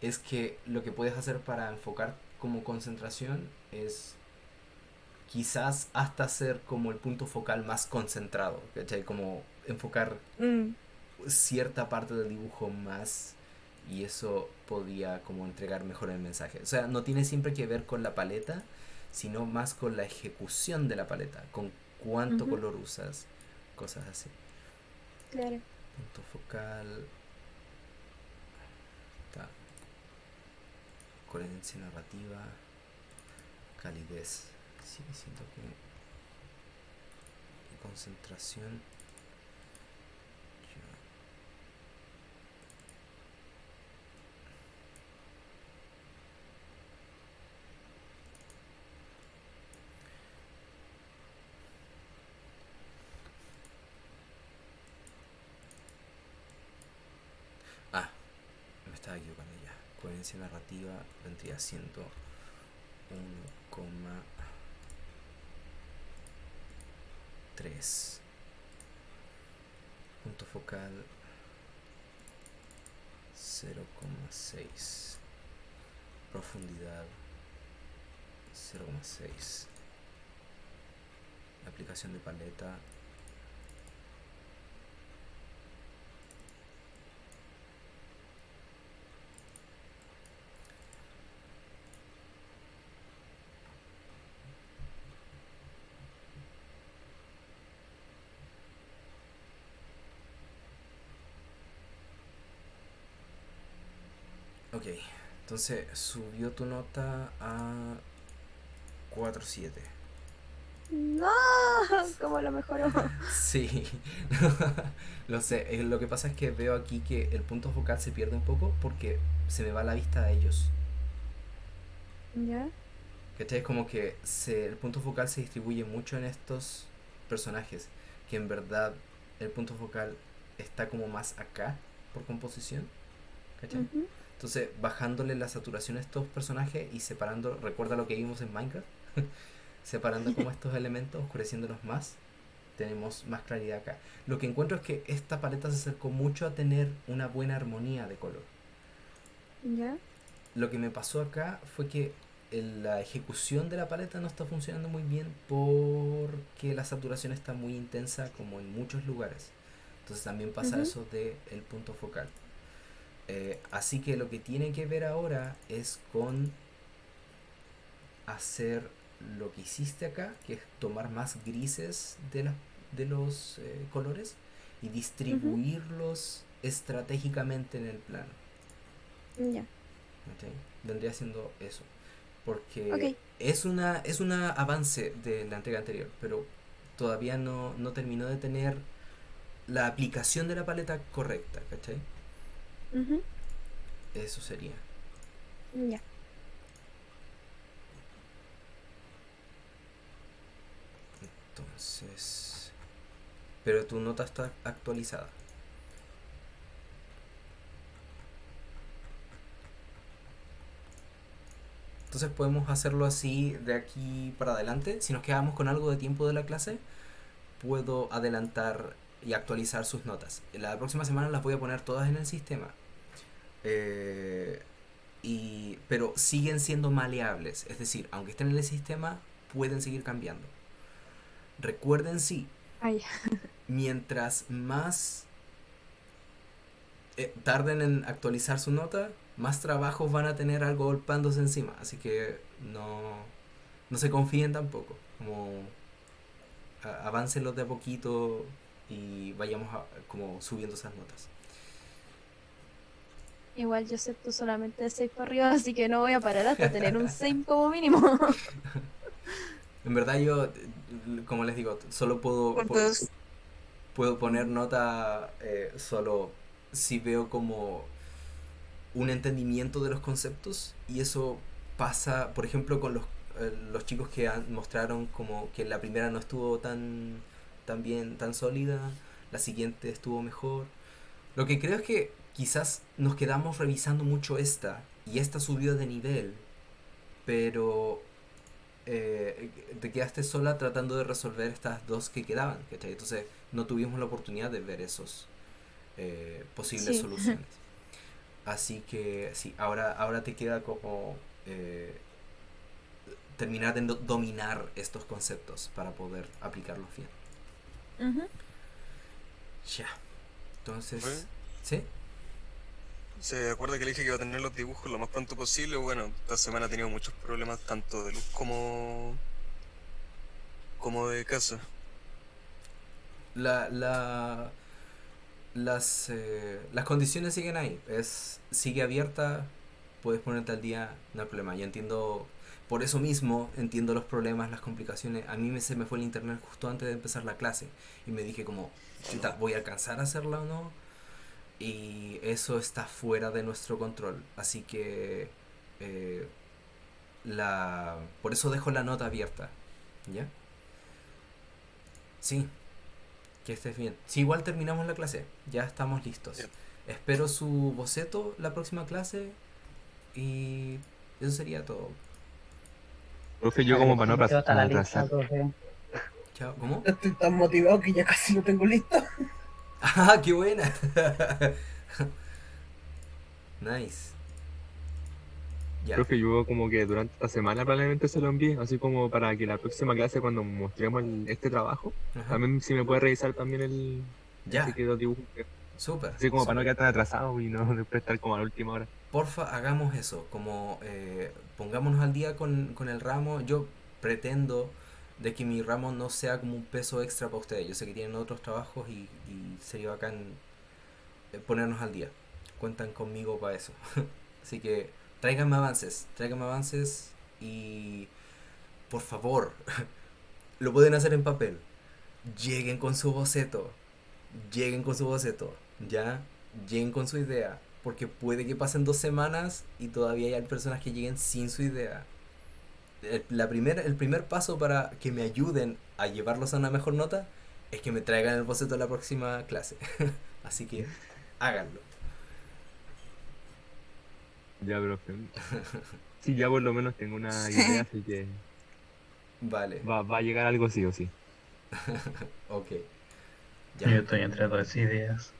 es que lo que puedes hacer para enfocar como concentración es quizás hasta ser como el punto focal más concentrado, ¿cachai? Como enfocar Mm, cierta parte del dibujo más y eso podía como entregar mejor el mensaje. O sea, no tiene siempre que ver con la paleta, sino más con la ejecución de la paleta, con cuánto ujú, color usas, cosas así. claro. Punto focal, está, coherencia narrativa, calidez. Sí, siento que y concentración. Ya. Ah, me estaba equivocando ya. Coherencia narrativa vendría siendo 1,3. Punto focal 0,6. Profundidad 0,6. Aplicación de paleta. Ok, entonces subió tu nota a 4,7. No, como lo mejoró. Sí, lo sé. Lo que pasa es que veo aquí que el punto focal se pierde un poco porque se me va la vista a ellos. ¿Ya? ¿Cachai? Es como que el punto focal se distribuye mucho en estos personajes, que en verdad el punto focal está como más acá por composición, ¿cachai? Ujú. Entonces, bajándole la saturación a estos personajes y separando, recuerda lo que vimos en Minecraft, separando como estos elementos, oscureciéndolos más, tenemos más claridad acá. Lo que encuentro es que esta paleta se acercó mucho a tener una buena armonía de color. ¿Ya? Lo que me pasó acá fue que la ejecución de la paleta no está funcionando muy bien porque la saturación está muy intensa como en muchos lugares. Entonces también pasa Ujú. eso del punto focal. Así que lo que tiene que ver ahora es con hacer lo que hiciste acá, que es tomar más grises de los colores y Ujú. distribuirlos estratégicamente en el plano. Ya. ¿Ok? Vendría siendo eso. Porque Ok. es una avance de la entrega anterior, pero todavía no terminó de tener la aplicación de la paleta correcta, ¿cachai? Ujú. Eso sería. Ya. Entonces. Pero tu nota está actualizada. Entonces podemos hacerlo así de aquí para adelante. Si nos quedamos con algo de tiempo de la clase, puedo adelantar y actualizar sus notas. La próxima semana las voy a poner todas en el sistema. Pero siguen siendo maleables. Es decir, aunque estén en el sistema, pueden seguir cambiando. Recuerden, sí, Ay. mientras más tarden en actualizar su nota, más trabajos van a tener algo golpándose encima. Así que no se confíen tampoco. Como aváncenlos de a poquito y vayamos como subiendo esas notas. Igual yo acepto solamente de 6 para arriba, así que no voy a parar hasta tener un 6 como mínimo. En verdad yo, como les digo, solo puedo poner nota solo si veo como un entendimiento de los conceptos, y eso pasa, por ejemplo, con los chicos que mostraron como que la primera no estuvo tan bien, tan sólida, la siguiente estuvo mejor. Lo que creo es que quizás nos quedamos revisando mucho y esta subió de nivel, pero te quedaste sola tratando de resolver estas dos que quedaban, ¿cachai? Entonces no tuvimos la oportunidad de ver esos posibles Sí. soluciones. Así que sí, ahora te queda como terminar de dominar estos conceptos para poder aplicarlos bien. Ujú. Ya. Entonces, Oye, ¿sí? ¿se acuerda que le dije que iba a tener los dibujos lo más pronto posible? Bueno, esta semana ha tenido muchos problemas tanto de luz como de casa. La, las condiciones siguen ahí. Sigue abierta, puedes ponerte al día, no hay problema. Yo entiendo, por eso mismo, entiendo los problemas, las complicaciones. A mí se me fue el internet justo antes de empezar la clase y me dije como, chuta, ¿voy a alcanzar a hacerla o no? Y eso está fuera de nuestro control. Así que eh, por eso dejo la nota abierta. ¿Ya? Sí, que estés bien. Si igual terminamos la clase, ya estamos listos. Bien. Espero su boceto la próxima clase y eso sería todo. Profe, yo como para no Agradecimiento a la lista, atrasar. profe. Chao, ¿cómo? Estoy tan motivado que ya casi lo tengo listo. ¡Ah, qué buena! Nice. Ya. Profe, yo como que durante esta semana probablemente se lo envíe, así como para que la próxima clase cuando mostremos este trabajo, Ajá. también si me puede revisar también Ya. este que los dibujos. Súper. Así como para no súper. quedar tan atrasado y no después estar como a la última hora. Porfa, hagamos eso, como pongámonos al día con el ramo. Yo pretendo de que mi ramo no sea como un peso extra para ustedes. Yo sé que tienen otros trabajos y sería bacán ponernos al día. Cuentan conmigo para eso. Así que tráiganme avances y por favor, lo pueden hacer en papel. Lleguen con su boceto, ya, lleguen con su idea, porque puede que pasen 2 semanas y todavía hay personas que lleguen sin su idea. el primer paso para que me ayuden a llevarlos a una mejor nota es que me traigan el boceto de la próxima clase. Así que háganlo. Ya, profe. Sí, ya por lo menos tengo una idea, así que Vale. va a llegar algo sí o sí. Ok. Yo estoy entre dos ideas.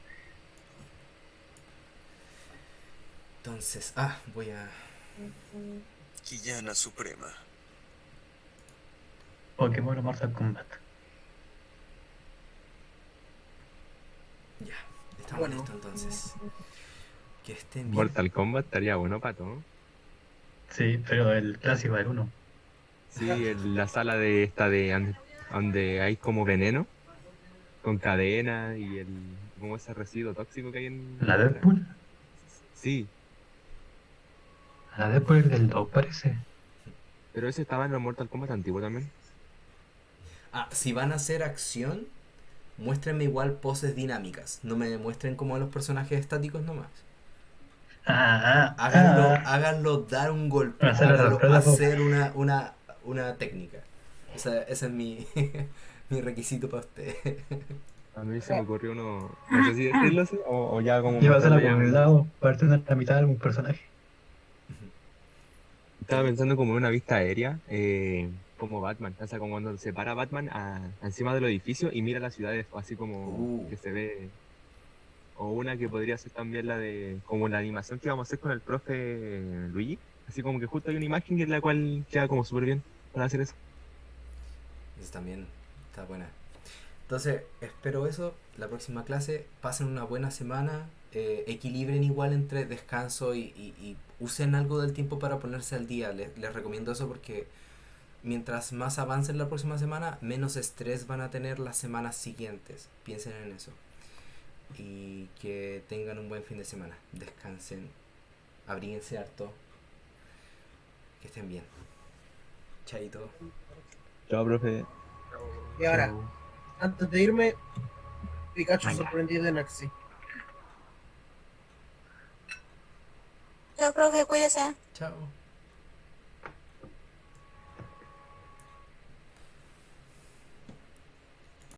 Entonces, voy a... Quillana Suprema. Pokémon o Mortal Kombat. Ya, estamos listos entonces. Que estén bien. Mortal Kombat estaría bueno, Pato. Sí, pero el clásico del 1. Sí, la sala de esta donde hay como veneno con cadena y como ese residuo tóxico que hay en ¿La Deadpool? Sí, La Deadpool es del 2 parece. pero ese estaba en los Mortal Kombat antiguo también. Si van a hacer acción, muéstrenme igual poses dinámicas. No me muestren como a los personajes estáticos nomás. Háganlo dar un golpe. Háganlo hacer una técnica. O sea, ese es mi, mi requisito para usted. A mí se me ocurrió uno, no sé si decirlo así, o ya como... Llévasela mostrarlo por ya. un lado, partiendo en la mitad de algún personaje. Estaba pensando como en una vista aérea, como Batman, o sea, como cuando se para Batman encima del edificio y mira las ciudades, así como que se ve. O una que podría ser también la de, como la animación que vamos a hacer con el profe Luigi, así como que justo hay una imagen en la cual queda como súper bien para hacer eso. Eso también está buena. Entonces, espero eso. La próxima clase, pasen una buena semana. Equilibren igual entre descanso y usen algo del tiempo para ponerse al día. Les recomiendo eso porque mientras más avancen la próxima semana, menos estrés van a tener las semanas siguientes. Piensen en eso. Y que tengan un buen fin de semana. Descansen. Abríguense harto. Que estén bien. Chaito. Chao, profe. Y ahora, Chao. antes de irme, Pikachu sorprendido de Naxi. Chao, profe, cuídese. Chao.